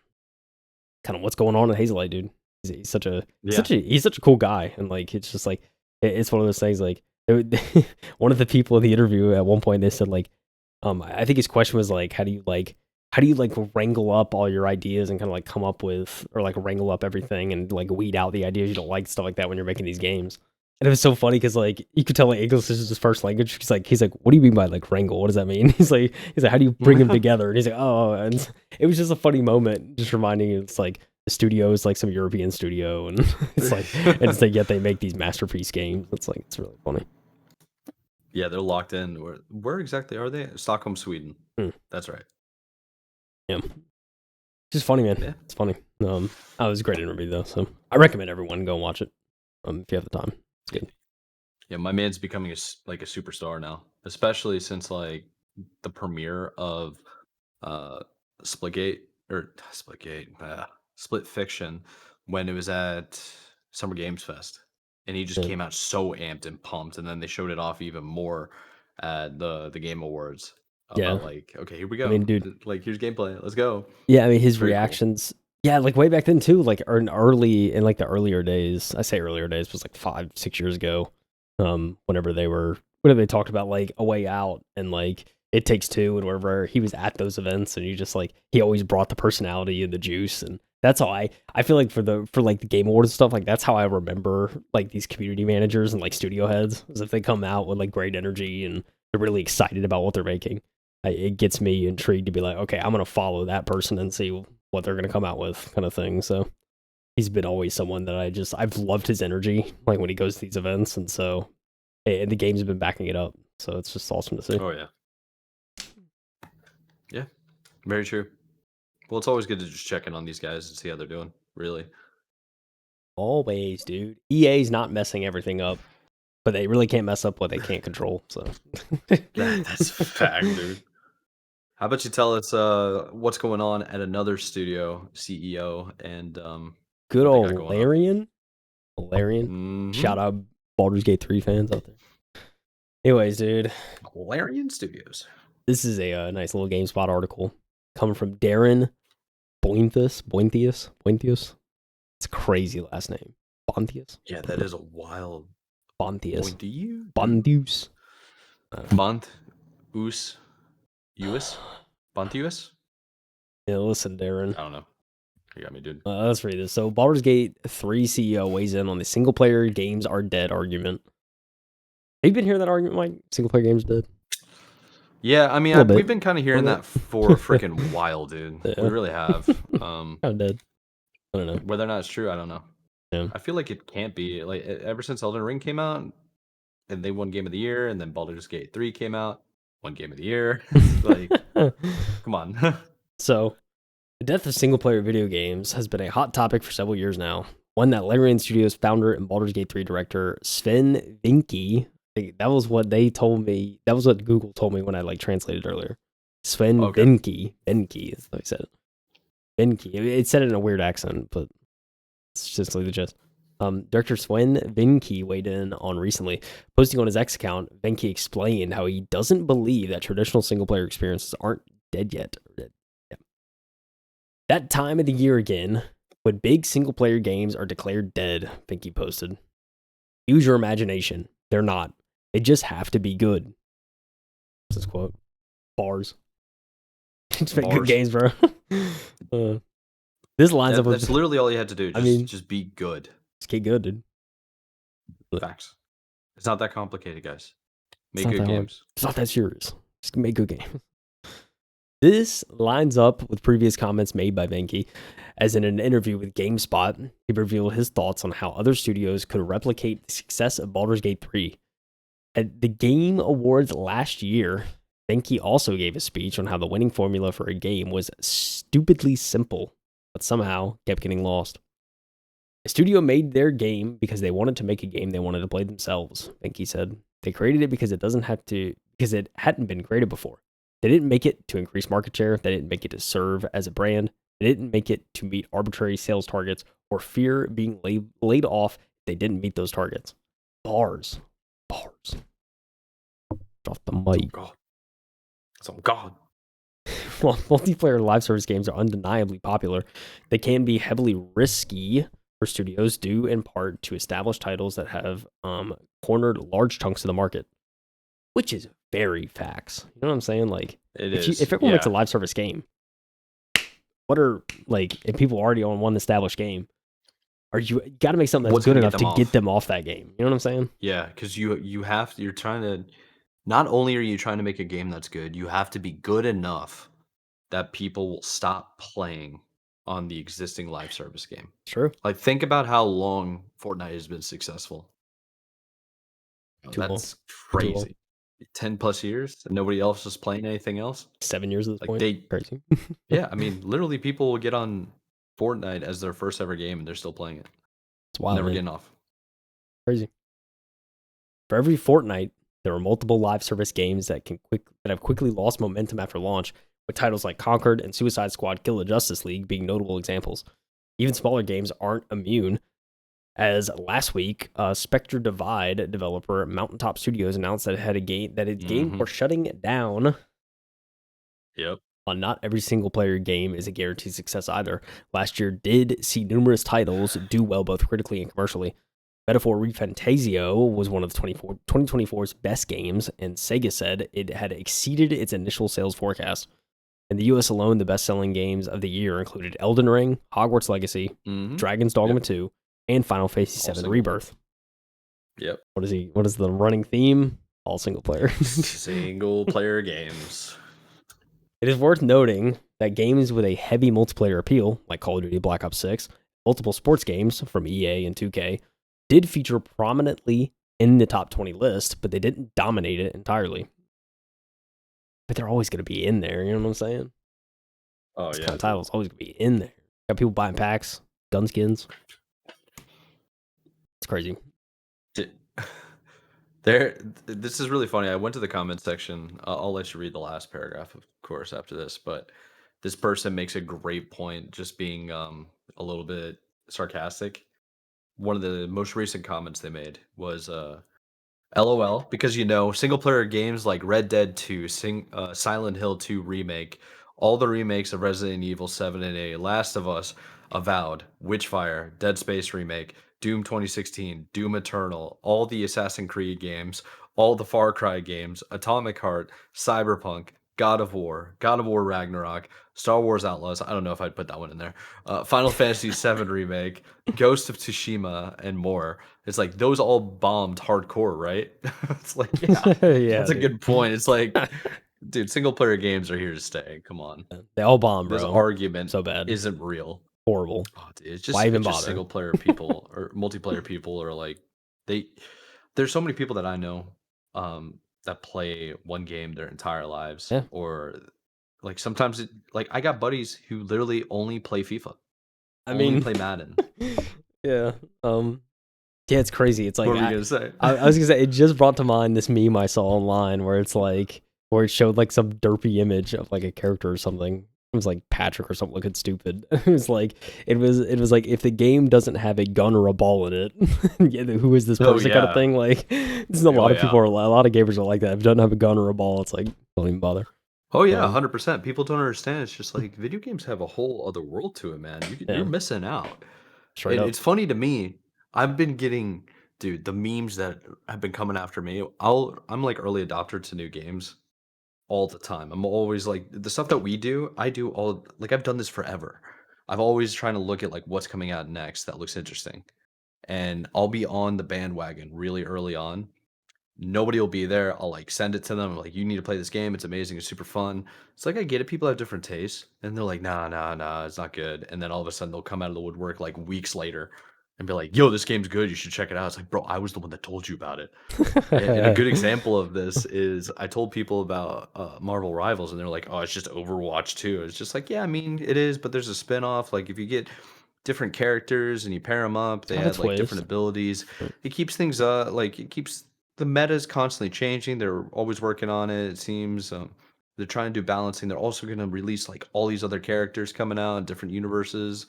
kind of what's going on in Hazelight, dude. He's such a Yeah. he's such a cool guy, and like it's just like it's one of those things. Like one of the people in the interview at one point they said like, I think his question was like, how do you like wrangle up all your ideas and kind of like come up with or like wrangle up everything and like weed out the ideas you don't like, stuff like that when you're making these games. And it was so funny because like you could tell like English is his first language. He's like, what do you mean by like wrangle? What does that mean? He's like, how do you bring them together? And he's like, oh, and it was just a funny moment, just reminding you it's like the studio is like some European studio, and it's like yet they make these masterpiece games. It's really funny. Yeah, they're locked in. Where exactly are they? Stockholm, Sweden. Hmm. That's right. Yeah. Just funny, man. Yeah. It's funny. It was a great interview though, so I recommend everyone go and watch it. If you have the time, it's good. Yeah, my man's becoming like a superstar now, especially since like the premiere of uh Splitgate or Splitgate, Split Fiction when it was at Summer Games Fest, and he just Yeah, came out so amped and pumped, and then they showed it off even more at the Game Awards yeah. about like, okay, here we I mean, go, dude. like here's gameplay, let's go. Yeah, I mean his Very cool. reactions. Yeah, like way back then too. Like in like the earlier days. I say earlier days was like 5, 6 years ago. Whenever they talked about like A Way Out and like It Takes Two and wherever he was at those events, and he always brought the personality and the juice, and that's how I feel like for like the Game Awards and stuff, like that's how I remember like these community managers and like studio heads, is if they come out with like great energy and they're really excited about what they're making. It gets me intrigued to be like, okay, I'm gonna follow that person and see what they're gonna come out with, kind of thing. So he's been always someone that I've loved his energy, like when he goes to these events, and so and the games have been backing it up. So it's just awesome to see. Oh yeah, yeah, very true. Well, it's always good to just check in on these guys and see how they're doing. Really. Always, dude. EA's not messing everything up, but they really can't mess up what they can't control. So That's a fact, dude. How about you tell us what's going on at another studio CEO and Good what they got old going on? Larian. Larian. Mm-hmm. Shout out Baldur's Gate 3 fans out there. Anyways, dude, Larian Studios. this is a nice little GameSpot article coming from Darren Bointhius. It's a crazy last name. Bonthius. Yeah, that is a wild Bonthius. point to you. Bondius. Bont Us Us Bontius? Yeah, listen, Darren. I don't know. You got me, dude. Let's read this. So, Baldur's Gate 3 CEO weighs in on the single player games are dead argument. Have you been hearing that argument, Mike? Single player games dead? Yeah, I mean, A little we've bit. been kind of hearing Little that for a freaking while, dude. Yeah. We really have. Kind of dead. I don't know. Whether or not it's true, I don't know. Yeah. I feel like it can't be. Like ever since Elden Ring came out, and they won Game of the Year, and then Baldur's Gate 3 came out, won Game of the Year. Like, come on. So, the death of single player video games has been a hot topic for several years now. One that Larian Studios founder and Baldur's Gate 3 director Sven Vincke, that was what they told me. That was what Google told me when I translated earlier. Sven Okay. Vincke is how he said it. Vincke. It said it in a weird accent, but it's just like the gist. Director Swen Vincke weighed in on recently. Posting on his X account, Vincke explained how he doesn't believe that traditional single player experiences aren't dead yet. That time of the year again, when big single player games are declared dead, Vincke posted. Use your imagination. They're not. They just have to be good. This quote. Bars. Just make good games, bro. This lines up with. That's literally all you had to do. Just be good. Just get good, dude. Facts. It's not that complicated, guys. Make good games. It's not that serious. Just make good games. This lines up with previous comments made by Vincke, as in an interview with GameSpot, he revealed his thoughts on how other studios could replicate the success of Baldur's Gate 3. At the Game Awards last year, Vincke also gave a speech on how the winning formula for a game was stupidly simple, but somehow kept getting lost. A studio made their game because they wanted to make a game they wanted to play themselves, Vincke said. They created it because because it hadn't been created before. They didn't make it to increase market share. They didn't make it to serve as a brand. They didn't make it to meet arbitrary sales targets or fear being laid off if they didn't meet those targets. Bars. Off the mic. Oh, God. It's on God. While multiplayer live service games are undeniably popular, they can be heavily risky for studios due in part to established titles that have cornered large chunks of the market, which is very facts. You know what I'm saying? Like, if everyone makes a live service game, what are if people are already on one established game, you got to make something that's good enough to get them off that game. You know what I'm saying? Yeah, because you're trying to. Not only are you trying to make a game that's good, you have to be good enough that people will stop playing on the existing live service game. True. Like, think about how long Fortnite has been successful. That's crazy. 10 plus years and nobody else is playing anything else. 7 years at this point. Crazy. Yeah, I mean, literally people will get on Fortnite as their first ever game and they're still playing it. It's wild. Never getting off. Crazy. For every Fortnite, there are multiple live service games that have quickly lost momentum after launch, with titles like Conquered and Suicide Squad Kill the Justice League being notable examples. Even smaller games aren't immune, as last week, Spectre Divide developer Mountaintop Studios announced that it had its game were shutting it down. Yep. Not every single player game is a guaranteed success either. Last year did see numerous titles do well both critically and commercially. Metaphor ReFantazio was one of 2024's best games, and Sega said it had exceeded its initial sales forecast. In the US alone, the best-selling games of the year included Elden Ring, Hogwarts Legacy, Dragon's Dogma 2, and Final Fantasy VII Rebirth. Yep. What is the running theme? All single player. Single player games. It is worth noting that games with a heavy multiplayer appeal, like Call of Duty Black Ops 6, multiple sports games from EA and 2K, did feature prominently in the top 20 list, but they didn't dominate it entirely. But they're always going to be in there, you know what I'm saying? Oh, This yeah. kind of title's always going to be in there. Got people buying packs, gun skins. It's crazy. This is really funny. I went to the comment section. I'll let you read the last paragraph, of course, after this. But this person makes a great point, just being a little bit sarcastic. One of the most recent comments they made was LOL, because single player games like Red Dead 2, Silent Hill 2 remake, all the remakes of Resident Evil 7 and 8, Last of Us, Avowed, Witchfire, Dead Space remake, Doom 2016, Doom Eternal, all the Assassin's Creed games, all the Far Cry games, Atomic Heart, Cyberpunk, God of War Ragnarok, Star Wars Outlaws. I don't know if I'd put that one in there. Final Fantasy 7 remake, Ghost of Tsushima, and more. It's like those all bombed hardcore, right? It's like, yeah, Yeah, that's a dude. good point. It's like, dude, single player games are here to stay. Come on. They all bomb, This bro. argument So bad. isn't real. Horrible. Oh, dude, Why even it's just bother? single player people or multiplayer people are like they there's so many people that I know that play one game their entire lives, Yeah. or like sometimes like I got buddies who literally only play FIFA, I only mean, play Madden. yeah. Yeah, it's crazy. It's like What were you gonna say? I was gonna say it just brought to mind this meme I saw online where it's like where it showed like some derpy image of like a character or something. It was like Patrick or something looking stupid. It was like if the game doesn't have a gun or a ball in it, yeah, who is this Oh person kind of yeah. thing? Like this is a lot of people a lot of gamers are like that. If it doesn't have a gun or a ball, it's like don't even bother. Oh yeah, Um, 100%. People don't understand. It's just like video games have a whole other world to it, man. You're yeah, missing out. straight And up. it's funny to me. I've been getting, dude, the memes that have been coming after me. I'm like early adopter to new games all the time. I'm always like the stuff that we do. I do all like I've done this forever. I've always trying to look at like what's coming out next that looks interesting, and I'll be on the bandwagon really early on. Nobody will be there. I'll like send it to them. I'm like, you need to play this game. It's amazing. It's super fun. It's like I get it. People have different tastes, and they're like, nah, it's not good. And then all of a sudden they'll come out of the woodwork like weeks later and be like, yo, this game's good. You should check it out. It's like, bro, I was the one that told you about it. And a good example of this is I told people about Marvel Rivals, and they're like, oh, it's just Overwatch 2. It's just like, yeah, I mean, it is, but there's a spinoff. Like, if you get different characters and you pair them up, they Have a add like different twist. abilities. It keeps things like it keeps the meta is constantly changing. They're always working on it. It seems they're trying to do balancing. They're also going to release like all these other characters coming out in different universes.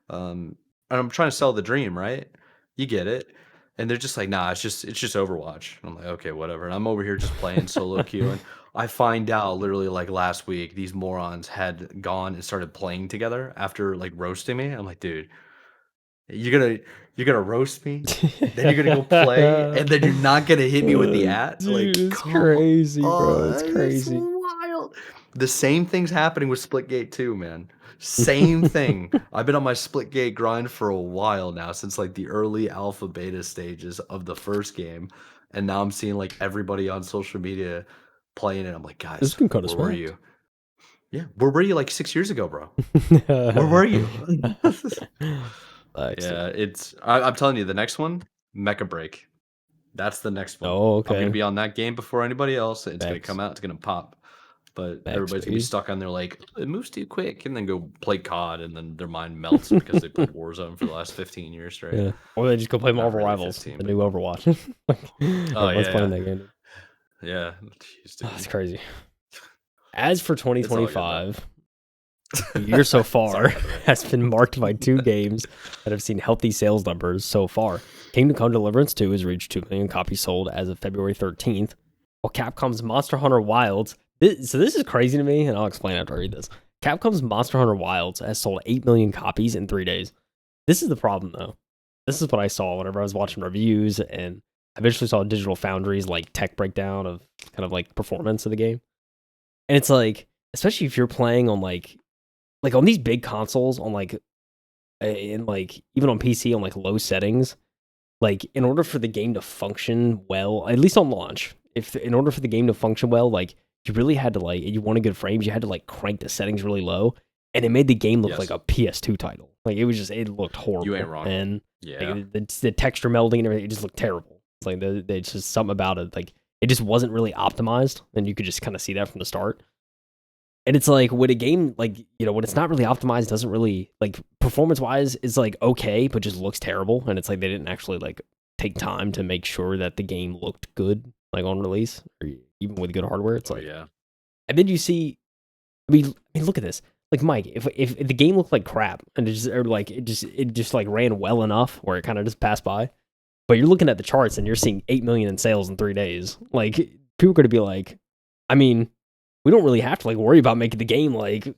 And I'm trying to sell the dream, right? You get it. And they're just like, nah, it's just Overwatch. And I'm like, okay, whatever. And I'm over here just playing solo queue, and I find out literally like last week these morons had gone and started playing together after like roasting me. I'm like, dude, you're gonna you're gonna roast me, then you're gonna go play, and then you're not gonna hit me with the at? Dude, Like, it's come crazy, bro. It's on, it's crazy. wild. The same thing's happening with Splitgate too, man. Same thing. I've been on my Splitgate grind for a while now, since like the early alpha beta stages of the first game, and now I'm seeing like everybody on social media playing it. I'm like, This guys, can kind of where were smacked. you? Yeah, where were you like 6 years ago, bro? Where were you? Excellent. Yeah, I'm telling you, the next one, Mecha Break. That's the next one. Oh, I'm gonna okay. be on that game before anybody else. It's gonna Max, come out. It's gonna pop. But Max, everybody's gonna be baby. stuck on there like it moves too quick, and then go play COD, and then their mind melts because they played Warzone for the last 15 years straight. Yeah. Or they just go play Not Marvel really Rivals, 15, the but new Overwatch. oh Everyone's playing yeah, that game. yeah. Jeez, Oh, it's dude. crazy. As for It's all good though. 2025, the year so far Sorry, by the way. has been marked by two games that have seen healthy sales numbers so far. Kingdom Come Deliverance 2 has reached 2 million copies sold as of February 13th, while Capcom's Monster Hunter Wilds. So this is crazy to me, and I'll explain after I read this. Capcom's Monster Hunter Wilds has sold 8 million copies in 3 days. This is the problem, though. This is what I saw whenever I was watching reviews, and I eventually saw Digital Foundry's like tech breakdown of kind of like performance of the game. And it's like, especially if you're playing on like on these big consoles on like in like even on PC on like low settings, like in order for the game to function well, at least on launch, if in order for the game to function well, like you really had to like you wanted good frames, you had to like crank the settings really low, and it made the game look like Yes, a PS2 title. Like it looked you ain't horrible, wrong. and Yeah, like, the texture melding and everything, it just looked terrible. It's like there's just something about it, like it just wasn't really optimized, and you could just kind of see that from the start. And it's like when a game like when it's not really optimized, doesn't really like performance wise is like okay, but just looks terrible. And it's like they didn't actually like take time to make sure that the game looked good, like on release, or even with good hardware. It's like, yeah. and then you see, I mean, look at this. Like Mike, if the game looked like crap and it just like ran well enough where it kind of just passed by, but you're looking at the charts and you're seeing 8 million in sales in 3 days. Like people are going to be like, I mean, we don't really have to like worry about making the game like,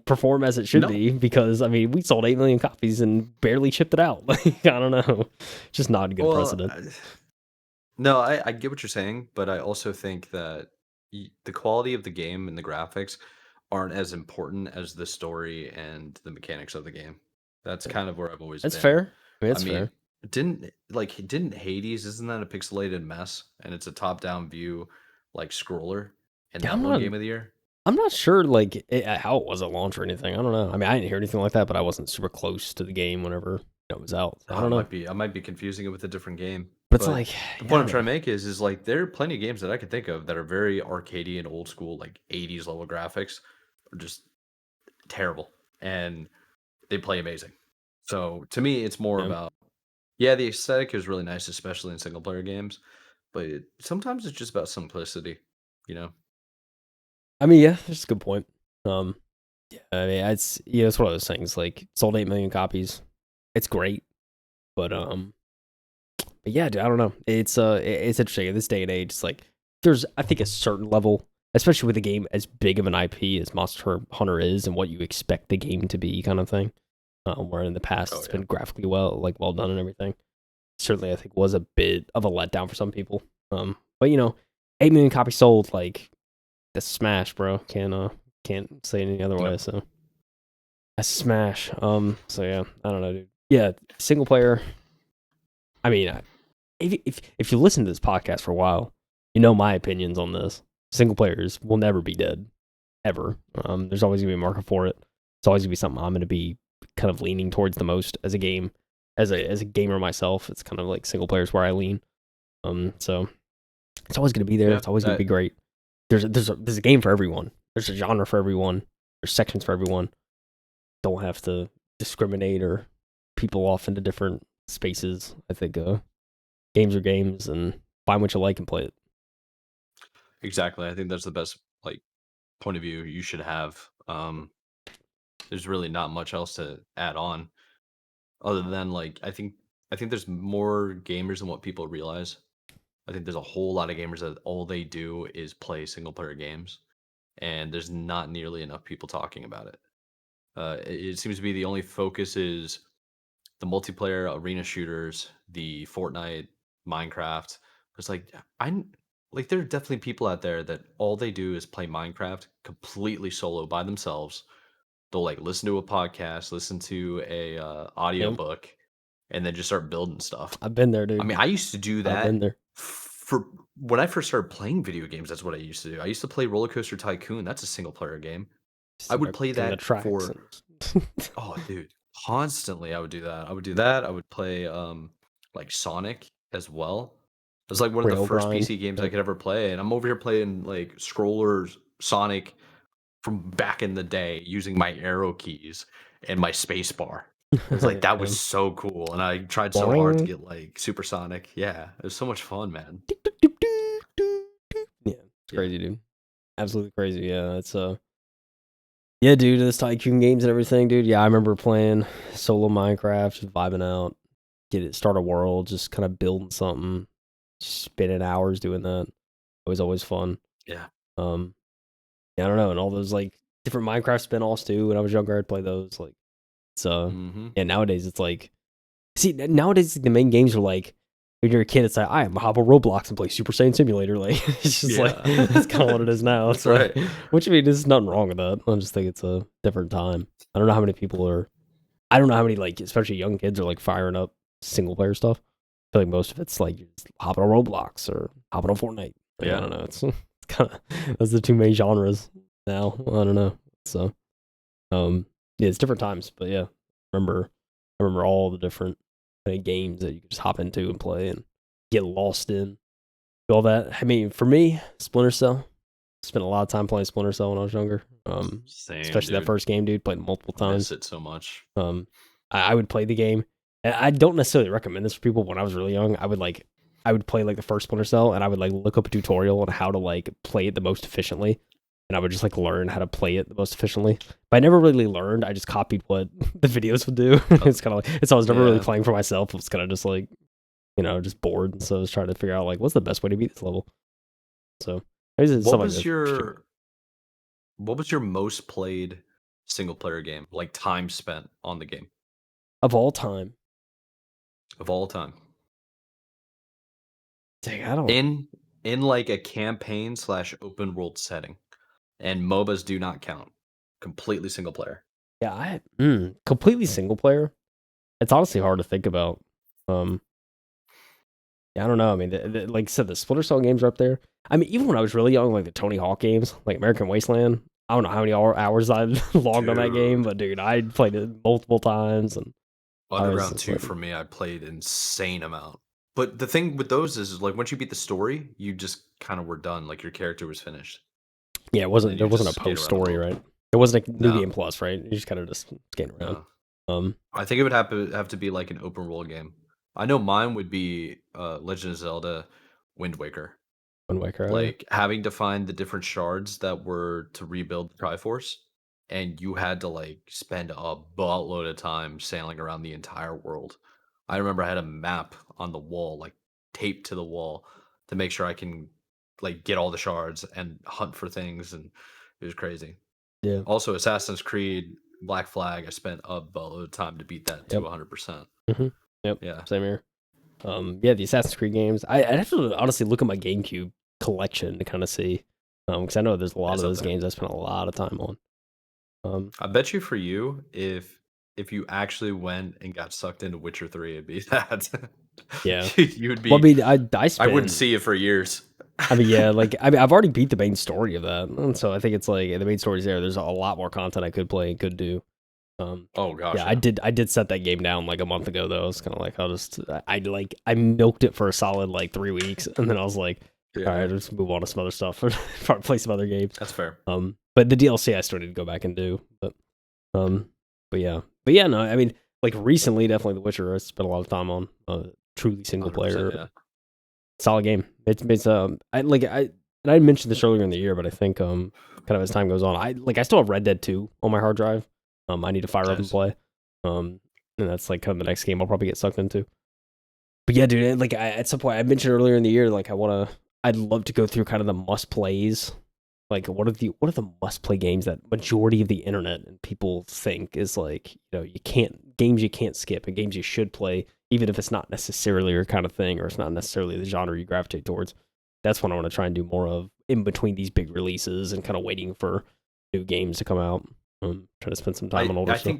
perform as it should be, because I mean, we sold 8 million copies and barely shipped it out. Like, I don't know, just not a good precedent. No, I get what you're saying, but I also think that the quality of the game and the graphics aren't as important as the story and the mechanics of the game. That's kind of where I've always That's been. fair. I mean, I that's mean, fair. didn't Hades, isn't that a pixelated mess? And it's a top-down view like scroller, and Yeah, that won Game of the Year? I'm not sure like how it was at launch or anything. I don't know. I mean, I didn't hear anything like that, but I wasn't super close to the game whenever it was out. So I don't know. I might be confusing it with a different game. But it's But like, the yeah, point I'm trying to make is like there are plenty of games that I could think of that are very arcadey and old school, like 80s level graphics, are just terrible, and they play amazing. So to me, it's more yeah. about the aesthetic is really nice, especially in single player games, but sometimes it's just about simplicity, you know. I mean, yeah, that's a good point. Yeah, I mean, it's one of those things. Like, sold 8 million copies. It's great, but yeah, dude, I don't know. It's interesting in this day and age. It's like there's, I think, a certain level, especially with a game as big of an IP as Monster Hunter is, and what you expect the game to be, kind of thing. Where in the past it's been graphically well done and everything. Certainly, I think was a bit of a letdown for some people. But 8 million copies sold, like that's a smash, bro. Can't say it any other way. So a smash. So yeah, I don't know, dude. Yeah, single player. I mean, if you listen to this podcast for a while, you know my opinions on this. Single players will never be dead, ever. There's always gonna be a market for it. It's always gonna be something I'm gonna be kind of leaning towards the most as a game, as a gamer myself. It's kind of like single players where I lean. So it's always gonna be there. Yeah, It's always gonna be great. There's a game for everyone. There's a genre for everyone. There's sections for everyone. Don't have to discriminate or people off into different spaces. I think games are games, and find what you like and play it. Exactly. I think that's the best like point of view you should have. There's really not much else to add on other than like I think there's more gamers than what people realize. I think there's a whole lot of gamers that all they do is play single player games, and there's not nearly enough people talking about it. It seems to be the only focus is the multiplayer arena shooters, the Fortnite, Minecraft. It's like like there are definitely people out there that all they do is play Minecraft completely solo by themselves. They'll like listen to a podcast, listen to a Yep. audiobook, and then just start building stuff. I've been there, dude. I mean, I used to do I've been that there. for when I first started playing video games. That's what I used to do. I used to play Roller Coaster Tycoon. That's a single player game. I Sit would there play picking the that tracks. for oh, dude, constantly. I would do that. I would do that. I would play like Sonic as well. It was like one of the Rail first grind. PC games I Yep. could ever play, and I'm over here playing like scrollers Sonic from back in the day using my arrow keys and my space bar. It was like that was so cool, and I tried so hard to Boring. get like supersonic. Yeah, it was so much fun, man. Yeah, it's Yeah. crazy, dude. Absolutely crazy. Yeah, it's yeah, dude, this tycoon games and everything, dude. Yeah, I remember playing solo Minecraft, just vibing out, start a world, just kind of building something, spending hours doing that. It was always fun. Yeah. Yeah, I don't know, and all those like different Minecraft spin-offs too. When I was younger, I'd play those. Like, it's yeah. Nowadays, it's like, see, nowadays the main games are like, when you're a kid, it's like I am hop on Roblox and play Super Saiyan Simulator. Like, it's just like that's kind of what it is now. It's That's like, which I mean, there's nothing wrong with that. I just think it's a different time. I don't know how many people are. I don't know how many like, especially young kids, are like firing up single player stuff. I feel like most of it's like just hopping on Roblox or hopping on Fortnite. Like, I don't know. It's kind of those are the two main genres now. I don't know. So, yeah, it's different times, but yeah, I remember all the different games that you could just hop into and play and get lost in. All that. I mean, for me, Splinter Cell. Spent a lot of time playing Splinter Cell when I was younger. Same, Especially dude. that first game, dude. Played it multiple I times. miss it so much. I would play the game, And I don't necessarily recommend this for people. When I was really young, I would play like the first Splinter Cell, and I would like look up a tutorial on how to like play it the most efficiently, and I would just like learn how to play it the most efficiently. But I never really learned. I just copied what the videos would do. It's kind of like I was never really playing for myself. It was kind of just like, just bored. And so I was trying to figure out like what's the best way to beat this level. So what was your most played single player game? Like time spent on the game of all time? of all time. Dang, I don't. In like a campaign / open world setting, and MOBAs do not count. Completely single player. Yeah, completely single player. It's honestly hard to think about. Yeah, I don't know. I mean, like I said, the Splinter Cell games are up there. I mean, even when I was really young, like the Tony Hawk games, like American Wasteland. I don't know how many hours I logged on that game, but dude, I played it multiple times. And Underground 2 for me, I played insane amount. But the thing with those is like once you beat the story, you just kind of were done. Like your character was finished. Yeah, there wasn't a post story, right? It wasn't a new game plus, right? You just kind of just skating around. No. I think it would have to be like an open world game. I know mine would be Legend of Zelda Wind Waker. Wind Waker, like having to find the different shards that were to rebuild the Triforce, and you had to like spend a buttload of time sailing around the entire world. I remember I had a map on the wall, like taped to the wall, to make sure I can like get all the shards and hunt for things, and it was crazy. Yeah. Also, Assassin's Creed Black Flag, I spent a buttload of time to beat that to 100%. Yep. Yeah. Same here. Yeah, the Assassin's Creed games. I'd have to honestly look at my GameCube collection to kind of see, because I know there's a lot of those games I spent a lot of time on. I bet you for you, if you actually went and got sucked into Witcher 3, it'd be that. Yeah, you would be. Well, I mean, I wouldn't see it for years. I mean, yeah, like I've already beat the main story of that, and so I think it's like the main story's there. There's a lot more content I could play and could do. Oh gosh, yeah, I did set that game down like a month ago though. It's kind of like I milked it for a solid like 3 weeks, and then I was like, all right, let's move on to some other stuff or play some other games. That's fair. But the DLC I still need to go back and do. But yeah, no, I mean, like recently, definitely The Witcher. I spent a lot of time on truly single player. Yeah. Solid game. It's I mentioned this earlier in the year, but I think kind of as time goes on, I still have Red Dead 2 on my hard drive. I need to fire up and play. And that's like kind of the next game I'll probably get sucked into. But yeah, dude, like at some point I mentioned earlier in the year, like I'd love to go through kind of the must plays. Like what are the must play games that majority of the internet and people think is like, you can't skip and games you should play, even if it's not necessarily your kind of thing or it's not necessarily the genre you gravitate towards. That's what I want to try and do more of in between these big releases and kind of waiting for new games to come out. Try to spend some time on older stuff.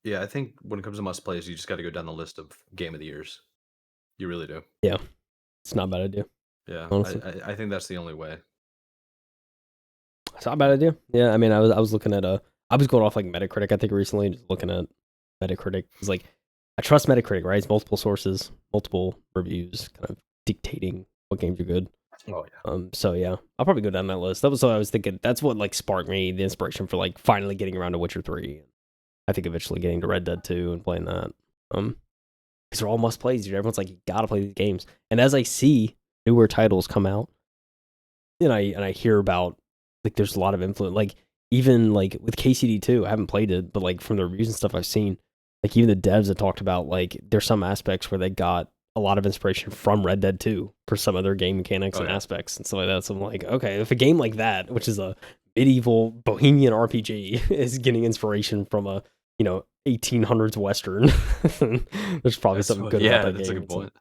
I think when it comes to must plays, you just got to go down the list of game of the years. You really do. Yeah, it's not a bad idea. Yeah, I think that's the only way. It's not a bad idea. Yeah, I mean, I was looking at I was going off like Metacritic, I think recently, just looking at Metacritic. It's like I trust Metacritic, right? It's multiple sources, multiple reviews, kind of dictating what games are good. Oh yeah. So yeah, I'll probably go down that list. That was what I was thinking. That's what like sparked me the inspiration for like finally getting around to Witcher 3. I think eventually getting to Red Dead 2 and playing that. Because they're all must plays, dude. Everyone's like, you gotta play these games. And as I see newer titles come out, and I hear about like there's a lot of influence. Like even like with KCD 2, I haven't played it, but like from the reviews and stuff I've seen, like even the devs have talked about like there's some aspects where they got a lot of inspiration from Red Dead 2 for some of their game mechanics and aspects and stuff like that. So I'm like, okay, if a game like that, which is a medieval bohemian RPG, is getting inspiration from a 1800s Western, there's probably something good about that game. That's a good point.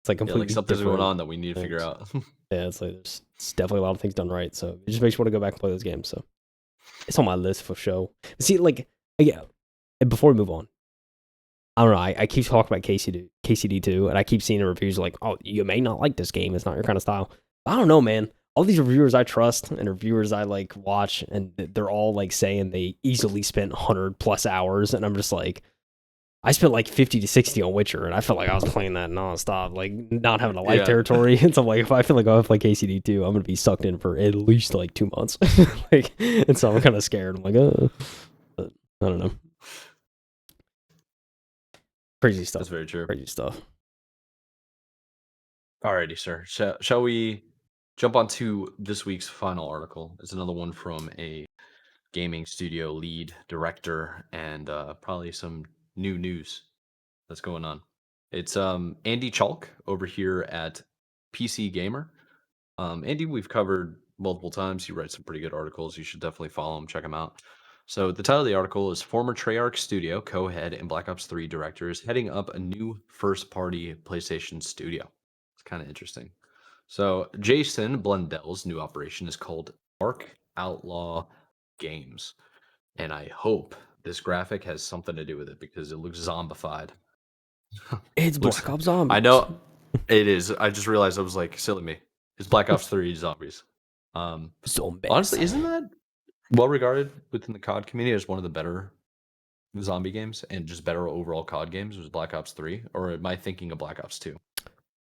It's like completely something's going on that we need to figure out. Yeah, it's like there's definitely a lot of things done right. So it just makes you want to go back and play those games. So it's on my list for show. See, like, yeah, before we move on, I don't know. I keep talking about KCD 2, and I keep seeing the reviews like, oh, you may not like this game. It's not your kind of style. But I don't know, man. All these reviewers I trust and reviewers I like watch, and they're all like saying they easily spent 100+ hours, and I'm just like, I spent like 50 to 60 on Witcher, and I felt like I was playing that nonstop, like not having a life territory. And so I'm like, if I feel like I play KCD 2, I'm gonna be sucked in for at least like 2 months. And so I'm kind of scared. I'm like, but I don't know. Crazy stuff. That's very true. Crazy stuff. Alrighty, sir. Shall we jump onto this week's final article? It's another one from a gaming studio lead director and probably some new news that's going on. It's Andy Chalk over here at PC Gamer. Andy, we've covered multiple times. He writes some pretty good articles. You should definitely follow him, check him out. So the title of the article is former Treyarch Studio co-head and Black Ops 3 director is heading up a new first-party PlayStation studio. It's kind of interesting. So Jason Blundell's new operation is called Outlaw Games. And I hope this graphic has something to do with it because it looks zombified. It's Black Ops Zombies. I know it is. I just realized I was like, silly me. It's Black Ops 3 zombies. Zombies. Honestly, isn't that well regarded within the COD community as one of the better zombie games and just better overall COD games? Was Black Ops 3? Or am I thinking of Black Ops 2?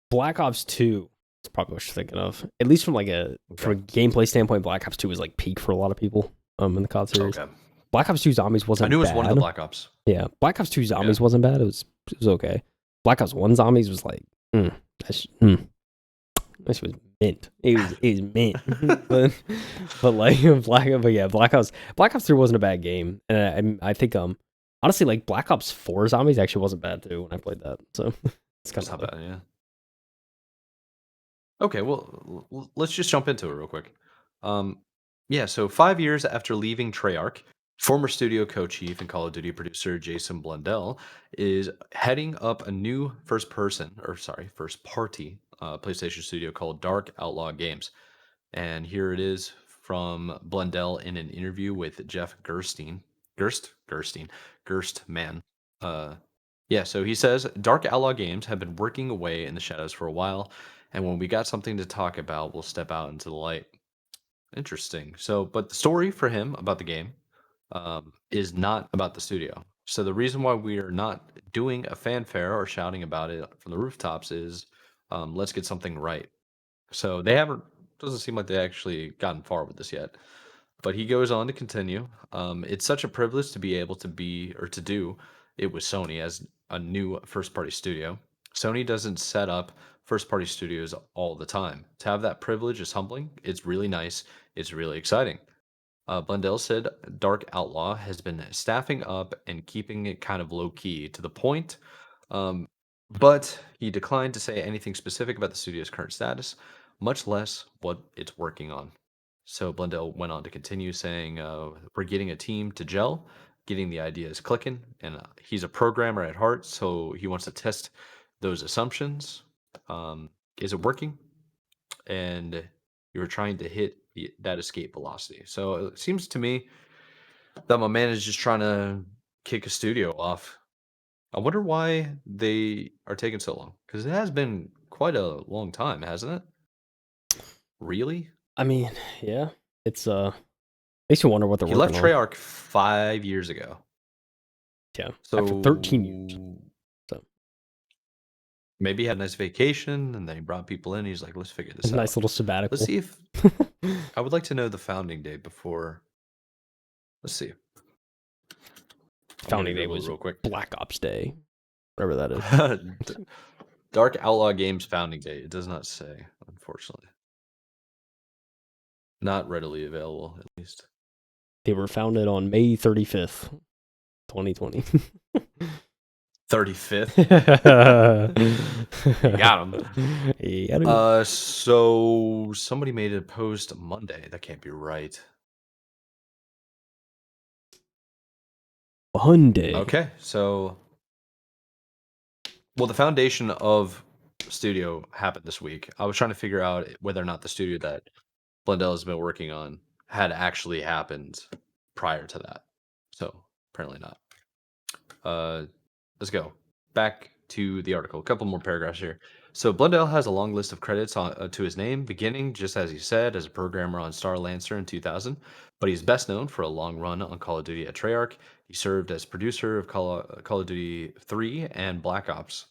Black Ops 2 is probably what you're thinking of. At least from from a gameplay standpoint, Black Ops 2 was like peak for a lot of people in the COD series. Okay. Black Ops 2 Zombies wasn't bad. I knew it was one of the Black Ops. Yeah, Black Ops 2 Zombies wasn't bad. It was okay. Black Ops 1 Zombies was like, that was mint. It was mint. Black Ops 3 wasn't a bad game, and I think honestly like Black Ops 4 Zombies actually wasn't bad too when I played that. So it's kind of not bad, yeah. Okay, well, let's just jump into it real quick. So 5 years after leaving Treyarch, former studio co-chief and Call of Duty producer Jason Blundell is heading up a new first-party PlayStation studio called Dark Outlaw Games. And here it is from Blundell in an interview with Jeff Gerstmann. So he says, Dark Outlaw Games have been working away in the shadows for a while, and when we got something to talk about, we'll step out into the light. Interesting. So, but the story for him about the game is not about the studio. So the reason why we are not doing a fanfare or shouting about it from the rooftops is let's get something right. So doesn't seem like they actually gotten far with this yet. But he goes on to continue. It's such a privilege to be able to do it with Sony as a new first party studio. Sony doesn't set up first party studios all the time. To have that privilege is humbling. It's really nice. It's really exciting. Blundell said Dark Outlaw has been staffing up and keeping it kind of low key to the point. But he declined to say anything specific about the studio's current status, much less what it's working on. So Blundell went on to continue saying, we're getting a team to gel, getting the ideas clicking, and he's a programmer at heart, so he wants to test those assumptions. Is it working? And you're trying to hit that escape velocity. So it seems to me that my man is just trying to kick a studio off. I wonder why they are taking so long, because it has been quite a long time, hasn't it? Really? I mean, yeah, it's makes you wonder what they're He working left Treyarch 5 years ago. Yeah, so after 13 years. So maybe he had a nice vacation, and then he brought people in. He's like, let's figure this out. Nice little sabbatical. Let's see if I would like to know the founding day before. Let's see. Founding day was real quick. Black Ops Day, whatever that is. Dark Outlaw Games founding date. It does not say, unfortunately. Not readily available, at least. They were founded on May 35th, 2020. 35th? You got him. So somebody made a post Monday. That can't be right. Monday. Okay, so the foundation of studio happened this week. I was trying to figure out whether or not the studio that Blundell has been working on had actually happened prior to that. So apparently not. Let's go back to the article. A couple more paragraphs here. So Blundell has a long list of credits to his name, beginning, just as he said, as a programmer on Star Lancer in 2000. But he's best known for a long run on Call of Duty at Treyarch. He served as producer of Call of Duty 3 and Black Ops.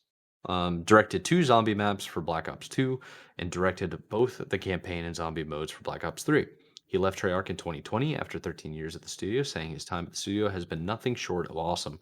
Directed 2 zombie maps for Black Ops 2 and directed both the campaign and zombie modes for Black Ops 3. He left Treyarch in 2020 after 13 years at the studio, saying his time at the studio has been nothing short of awesome.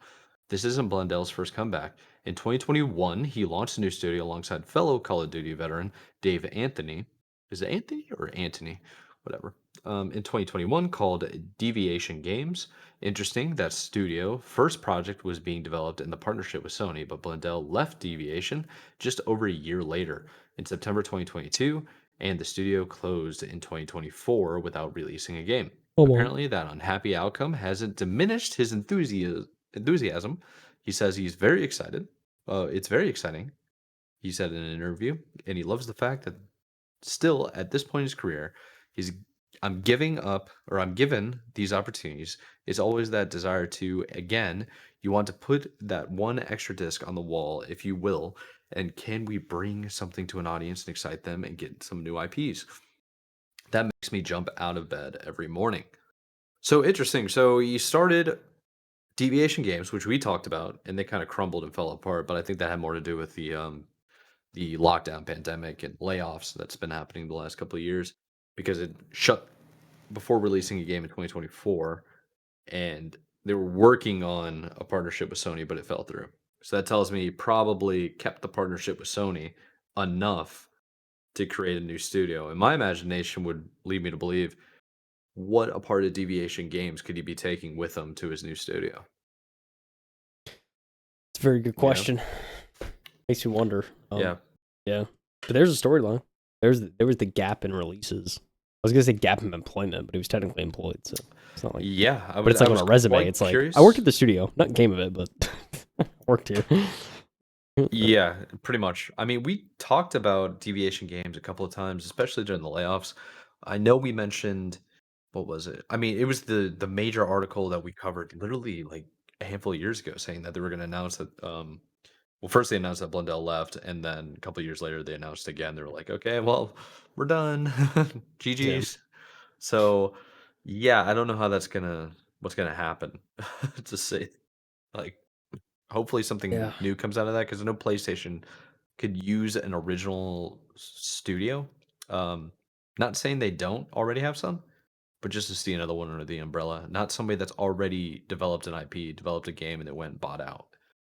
this isn't Blundell's first comeback. In 2021, he launched a new studio alongside fellow Call of Duty veteran Dave Anthony. Is it Anthony or Antony? Whatever. In 2021, called Deviation Games. Interesting, that studio first project was being developed in the partnership with Sony, but Blundell left Deviation just over a year later in September 2022, and the studio closed in 2024 without releasing a game. Come on. Apparently, that unhappy outcome hasn't diminished his enthusiasm. He says he's very excited. It's very exciting, he said in an interview, and he loves the fact that still at this point in his career, he's I'm given these opportunities. It's always that desire to, again, you want to put that one extra disc on the wall, if you will, and can we bring something to an audience and excite them and get some new IPs? That makes me jump out of bed every morning. So interesting. So you started Deviation Games, which we talked about, and they kind of crumbled and fell apart. But I think that had more to do with the lockdown pandemic and layoffs that's been happening the last couple of years, because it shut before releasing a game in 2024, and they were working on a partnership with Sony, but it fell through. So that tells me he probably kept the partnership with Sony enough to create a new studio. And my imagination would lead me to believe, what a part of Deviation Games could he be taking with him to his new studio? It's a very good You know? question. Makes me wonder. Yeah. Yeah. But there's a storyline. There was the gap in releases. I was gonna say gap in employment, but he was technically employed, so it's not like Yeah, but it's like on a resume. It's like I worked at the studio, not game of it, but I worked here. Yeah, pretty much. I mean, we talked about Deviation Games a couple of times, especially during the layoffs. I know we mentioned, what was it? I mean, it was the major article that we covered literally like a handful of years ago, saying that they were going to announce that. Well, first they announced that Blundell left, and then a couple of years later they announced again. They were like, "Okay, well, we're done, Yeah. GG's." So, yeah, I don't know how what's gonna happen. To say, like, hopefully something Yeah. new comes out of that, because I know PlayStation could use an original studio. Um, Not saying they don't already have some, but just to see another one under the umbrella. Not somebody that's already developed an IP, developed a game, and it went and bought out.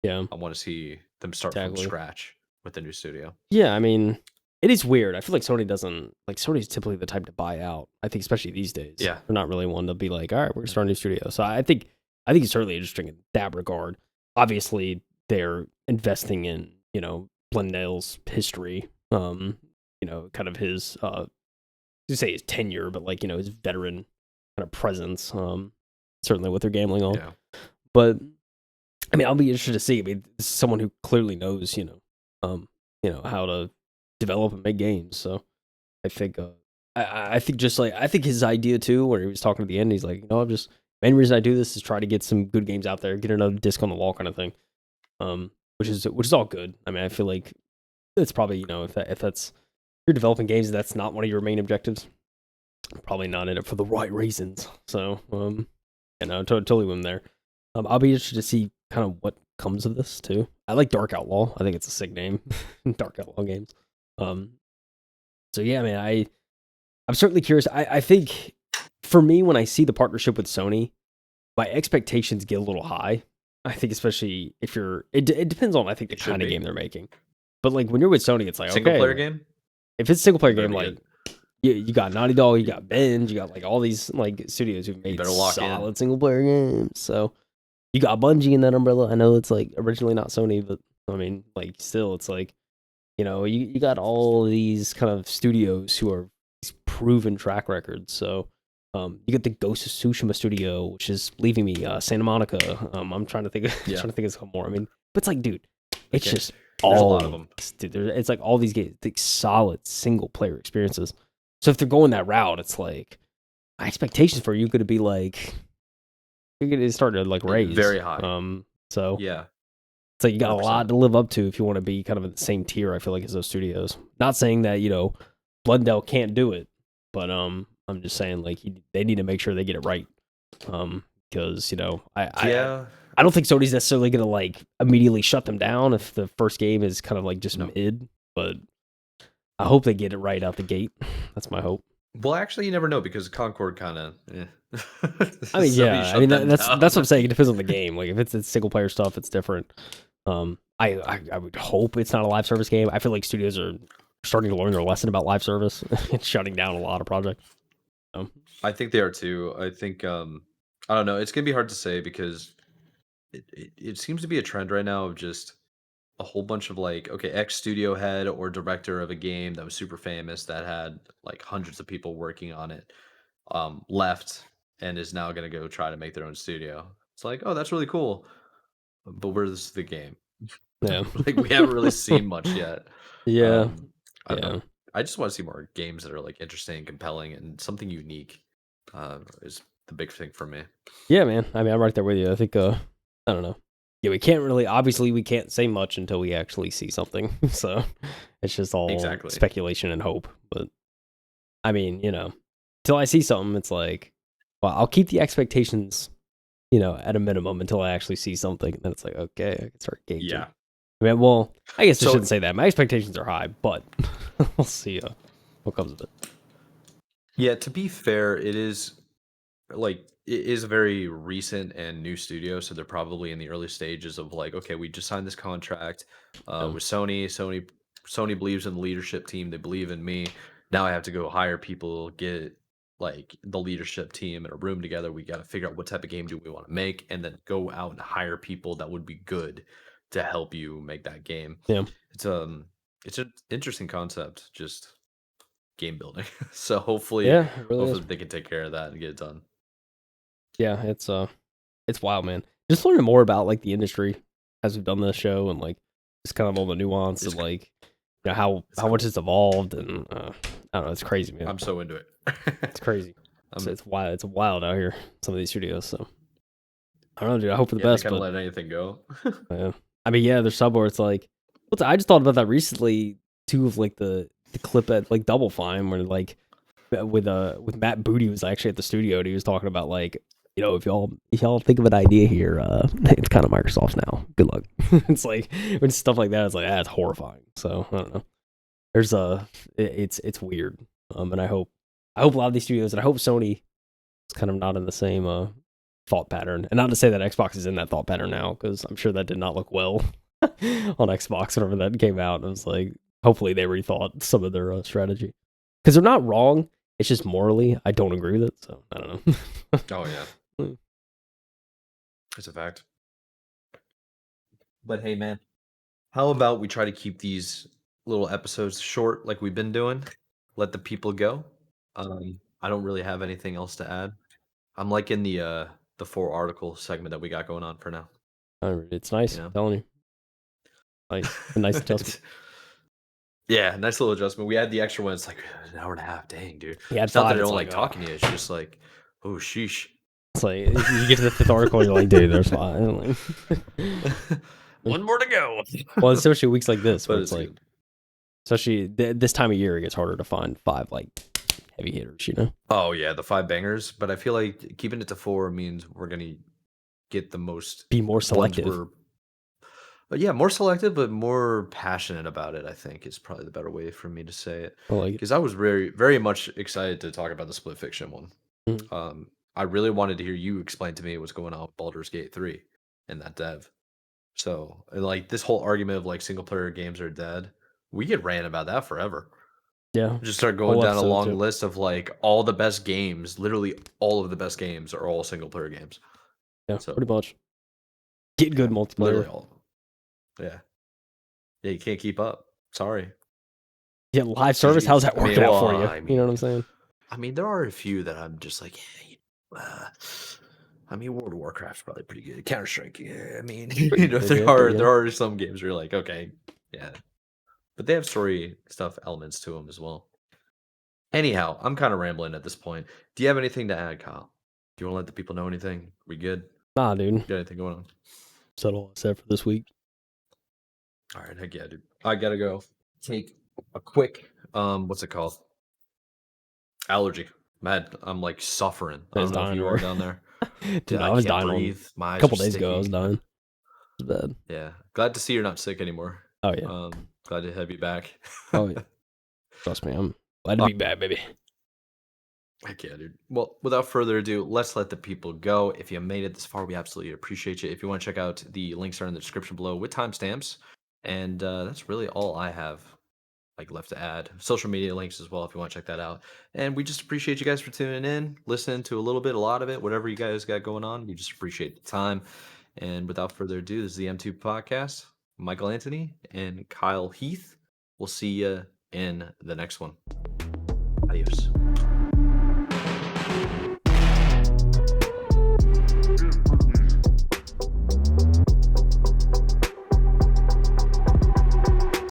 Yeah. I want to see them start from Exactly. scratch with a new studio. Yeah, I mean, it is weird. I feel like Sony doesn't like Sony's typically the type to buy out. I think especially these days. Yeah. They're not really one to be like, all right, we're gonna start a new studio. So I think it's certainly interesting in that regard. Obviously, they're investing in, Blundell's history. Kind of his to say his tenure, but like, his veteran kind of presence. Certainly what they're gambling on. Yeah. But I mean, I'll be interested to see. I mean, this is someone who clearly knows, how to develop and make games. So I think, I think just like I think his idea too, where he was talking at the end, he's like, I'm just main reason I do this is try to get some good games out there, get another disc on the wall, kind of thing. Which is all good. I mean, I feel like it's probably if that's if you're developing games, that's not one of your main objectives. Probably not in it for the right reasons. So totally with him there. I'll be interested to see kind of what comes of this too. I like Dark Outlaw. I think it's a sick name, Dark Outlaw Games. So yeah, man, I'm certainly curious. I think for me, when I see the partnership with Sony, my expectations get a little high. I think especially if it depends on I think the kind of game they're making. But like when you're with Sony, it's like Single player like, game? If it's a single player Better game, be like you got Naughty Dog, you got Benj, you got like all these like studios who've made better lock in. solid single player games. So you got Bungie in that umbrella. I know it's like originally not Sony, but I mean, like still, it's like you got all these kind of studios who are these proven track records. So you get the Ghost of Tsushima studio, which is leaving me Santa Monica. I'm trying to think. Trying to think of some more. I mean, but it's like, dude, it's just there's all a lot of them. Dude, it's like all these games, like solid single player experiences. So if they're going that route, it's like my expectations for you going to be like you're going to start to like raise Very high. So yeah, it's like you got 100%. a lot to live up to if you want to be kind of in the same tier. I feel like as those studios. Not saying that Blundell can't do it, but I'm just saying like they need to make sure they get it right. Because I don't think Sony's necessarily gonna like immediately shut them down if the first game is kind of like just mid, but I hope they get it right out the gate. That's my hope. Well, actually, you never know because Concord kind of. I mean, Somebody yeah, I shut mean that that's down. what I'm saying. It depends on the game. Like if it's single player stuff, it's different. I would hope it's not a live service game. I feel like studios are starting to learn their lesson about live service and shutting down a lot of projects. I think they are too. I think I don't know. It's gonna be hard to say because it seems to be a trend right now of just a whole bunch of like, okay, ex studio head or director of a game that was super famous that had like hundreds of people working on it, left and is now gonna go try to make their own studio. It's like, oh, that's really cool, but where's the game? Yeah, Like we haven't really seen much yet. yeah, Um, I don't know. yeah, I just want to see more games that are like interesting, compelling, and something unique. Is the big thing for me. yeah, man. I mean, I'm right there with you. I think I don't know. Yeah, we can't say much until we actually see something. So it's just all Exactly. speculation and hope. But I mean, till I see something, it's like, well, I'll keep the expectations, at a minimum until I actually see something. Then it's like, okay, I can start gauging. Yeah. I mean, well, I guess I So shouldn't say that. My expectations are high, but we'll see what comes of it. yeah, to be fair, it is like it is a very recent and new studio, so they're probably in the early stages of like, okay, we just signed this contract Um, with Sony. Sony believes in the leadership team. They believe in me. Now I have to go hire people, get like the leadership team in a room together. We got to figure out what type of game do we want to make, and then go out and hire people that would be good to help you make that game. yeah, It's it's an interesting concept, just game building. So yeah, it really is. hopefully they can take care of that and get it done. Yeah, it's wild, man. Just learning more about like the industry as we've done this show and like just kind of all the nuance It's and like how cool. much it's evolved and I don't know, it's crazy, man. I'm so into it. It's crazy. It's, um, it's wild. It's wild out here. Some of these studios. So I don't know, dude. I hope for the yeah, they best, kind of but let anything go. I mean, yeah, there's some where it's like, I just thought about that recently too, of like the clip at like Double Fine where like with Matt Booty was actually at the studio and he was talking about like, if y'all think of an idea here, it's kind of Microsoft's now. Good luck. It's like when stuff like that, it's like it's horrifying. So I don't know. There's it's weird. And I hope a lot of these studios and I hope Sony is kind of not in the same thought pattern. And not to say that Xbox is in that thought pattern now, because I'm sure that did not look well on Xbox whenever that came out. And it was like, hopefully they rethought some of their strategy. Because they're not wrong. It's just morally, I don't agree with it. So I don't know. Oh yeah, it's a fact. But hey, man, how about we try to keep these little episodes short, like we've been doing? Let the people go. I don't really have anything else to add. I'm liking the 4 article segment that we got going on for now. It's nice. You I'm know, telling you. Nice. A nice adjustment. Yeah, nice little adjustment. We had the extra one. It's like an hour and a half. Dang, dude. You had It's not that five. I It's don't like, like talking to you. It's just like, oh, sheesh. it's like you get to the fifth article, you're like, dude, there's five. Like, One more to go. well, especially weeks like this, But where it's it's like, good. especially this time of year, it gets harder to find five like heavy hitters. Oh yeah, the 5 bangers. But I feel like keeping it to 4 means we're gonna get the most Be more ones selective. we're. But yeah, more selective, but more passionate about it. I think is probably the better way for me to say it. I like it. Because I was very, very much excited to talk about the split fiction one. Mhm. I really wanted to hear you explain to me what's going on with Baldur's Gate 3 and that dev. So, and like this whole argument of like single player games are dead, we could rant about that forever. Yeah. Just start going Whole down a episode long too. list of like all the best games. Literally, all of the best games are all single player games. Yeah, So, pretty much. Get good yeah, literally multiplayer. all of them. Yeah, yeah, you can't keep up. Sorry. Yeah, live service. How's GG's. that I mean, working out well, for you? You know what I'm saying? there are a few that I'm just like, yeah, World of Warcraft's probably pretty good. Counter Strike, yeah. Pretty There good, pretty good. are some games where you're like, okay, yeah, but they have story stuff elements to them as well. Anyhow, I'm kind of rambling at this point. Do you have anything to add, Kyle? Do you want to let the people know anything? We good? Nah, dude. Got anything going on? That's all I said for this week. All right, heck yeah, dude. I gotta go take a quick what's it called? Allergy. Mad. I'm like suffering. I I was don't know if dying you over. are down there. Dude, I I was can't dying on breathe. My a eyes are couple days ago. I was sticky. dying. It was bad. Yeah. Glad to see you're not sick anymore. Oh yeah. Glad to have you back. Oh yeah. Trust me, I'm glad to be back, baby. Heck yeah, dude. Well, without further ado, let's let the people go. If you made it this far, we absolutely appreciate you. If you want to check out, the links are in the description below with timestamps. And that's really all I have like left to add. Social media links as well if you want to check that out. And we just appreciate you guys for tuning in, listening to a little bit, a lot of it, whatever you guys got going on. We just appreciate the time. And without further ado, this is the M2 podcast. Michael Anthony and Kyle Heath. We'll see you in the next one. Adios.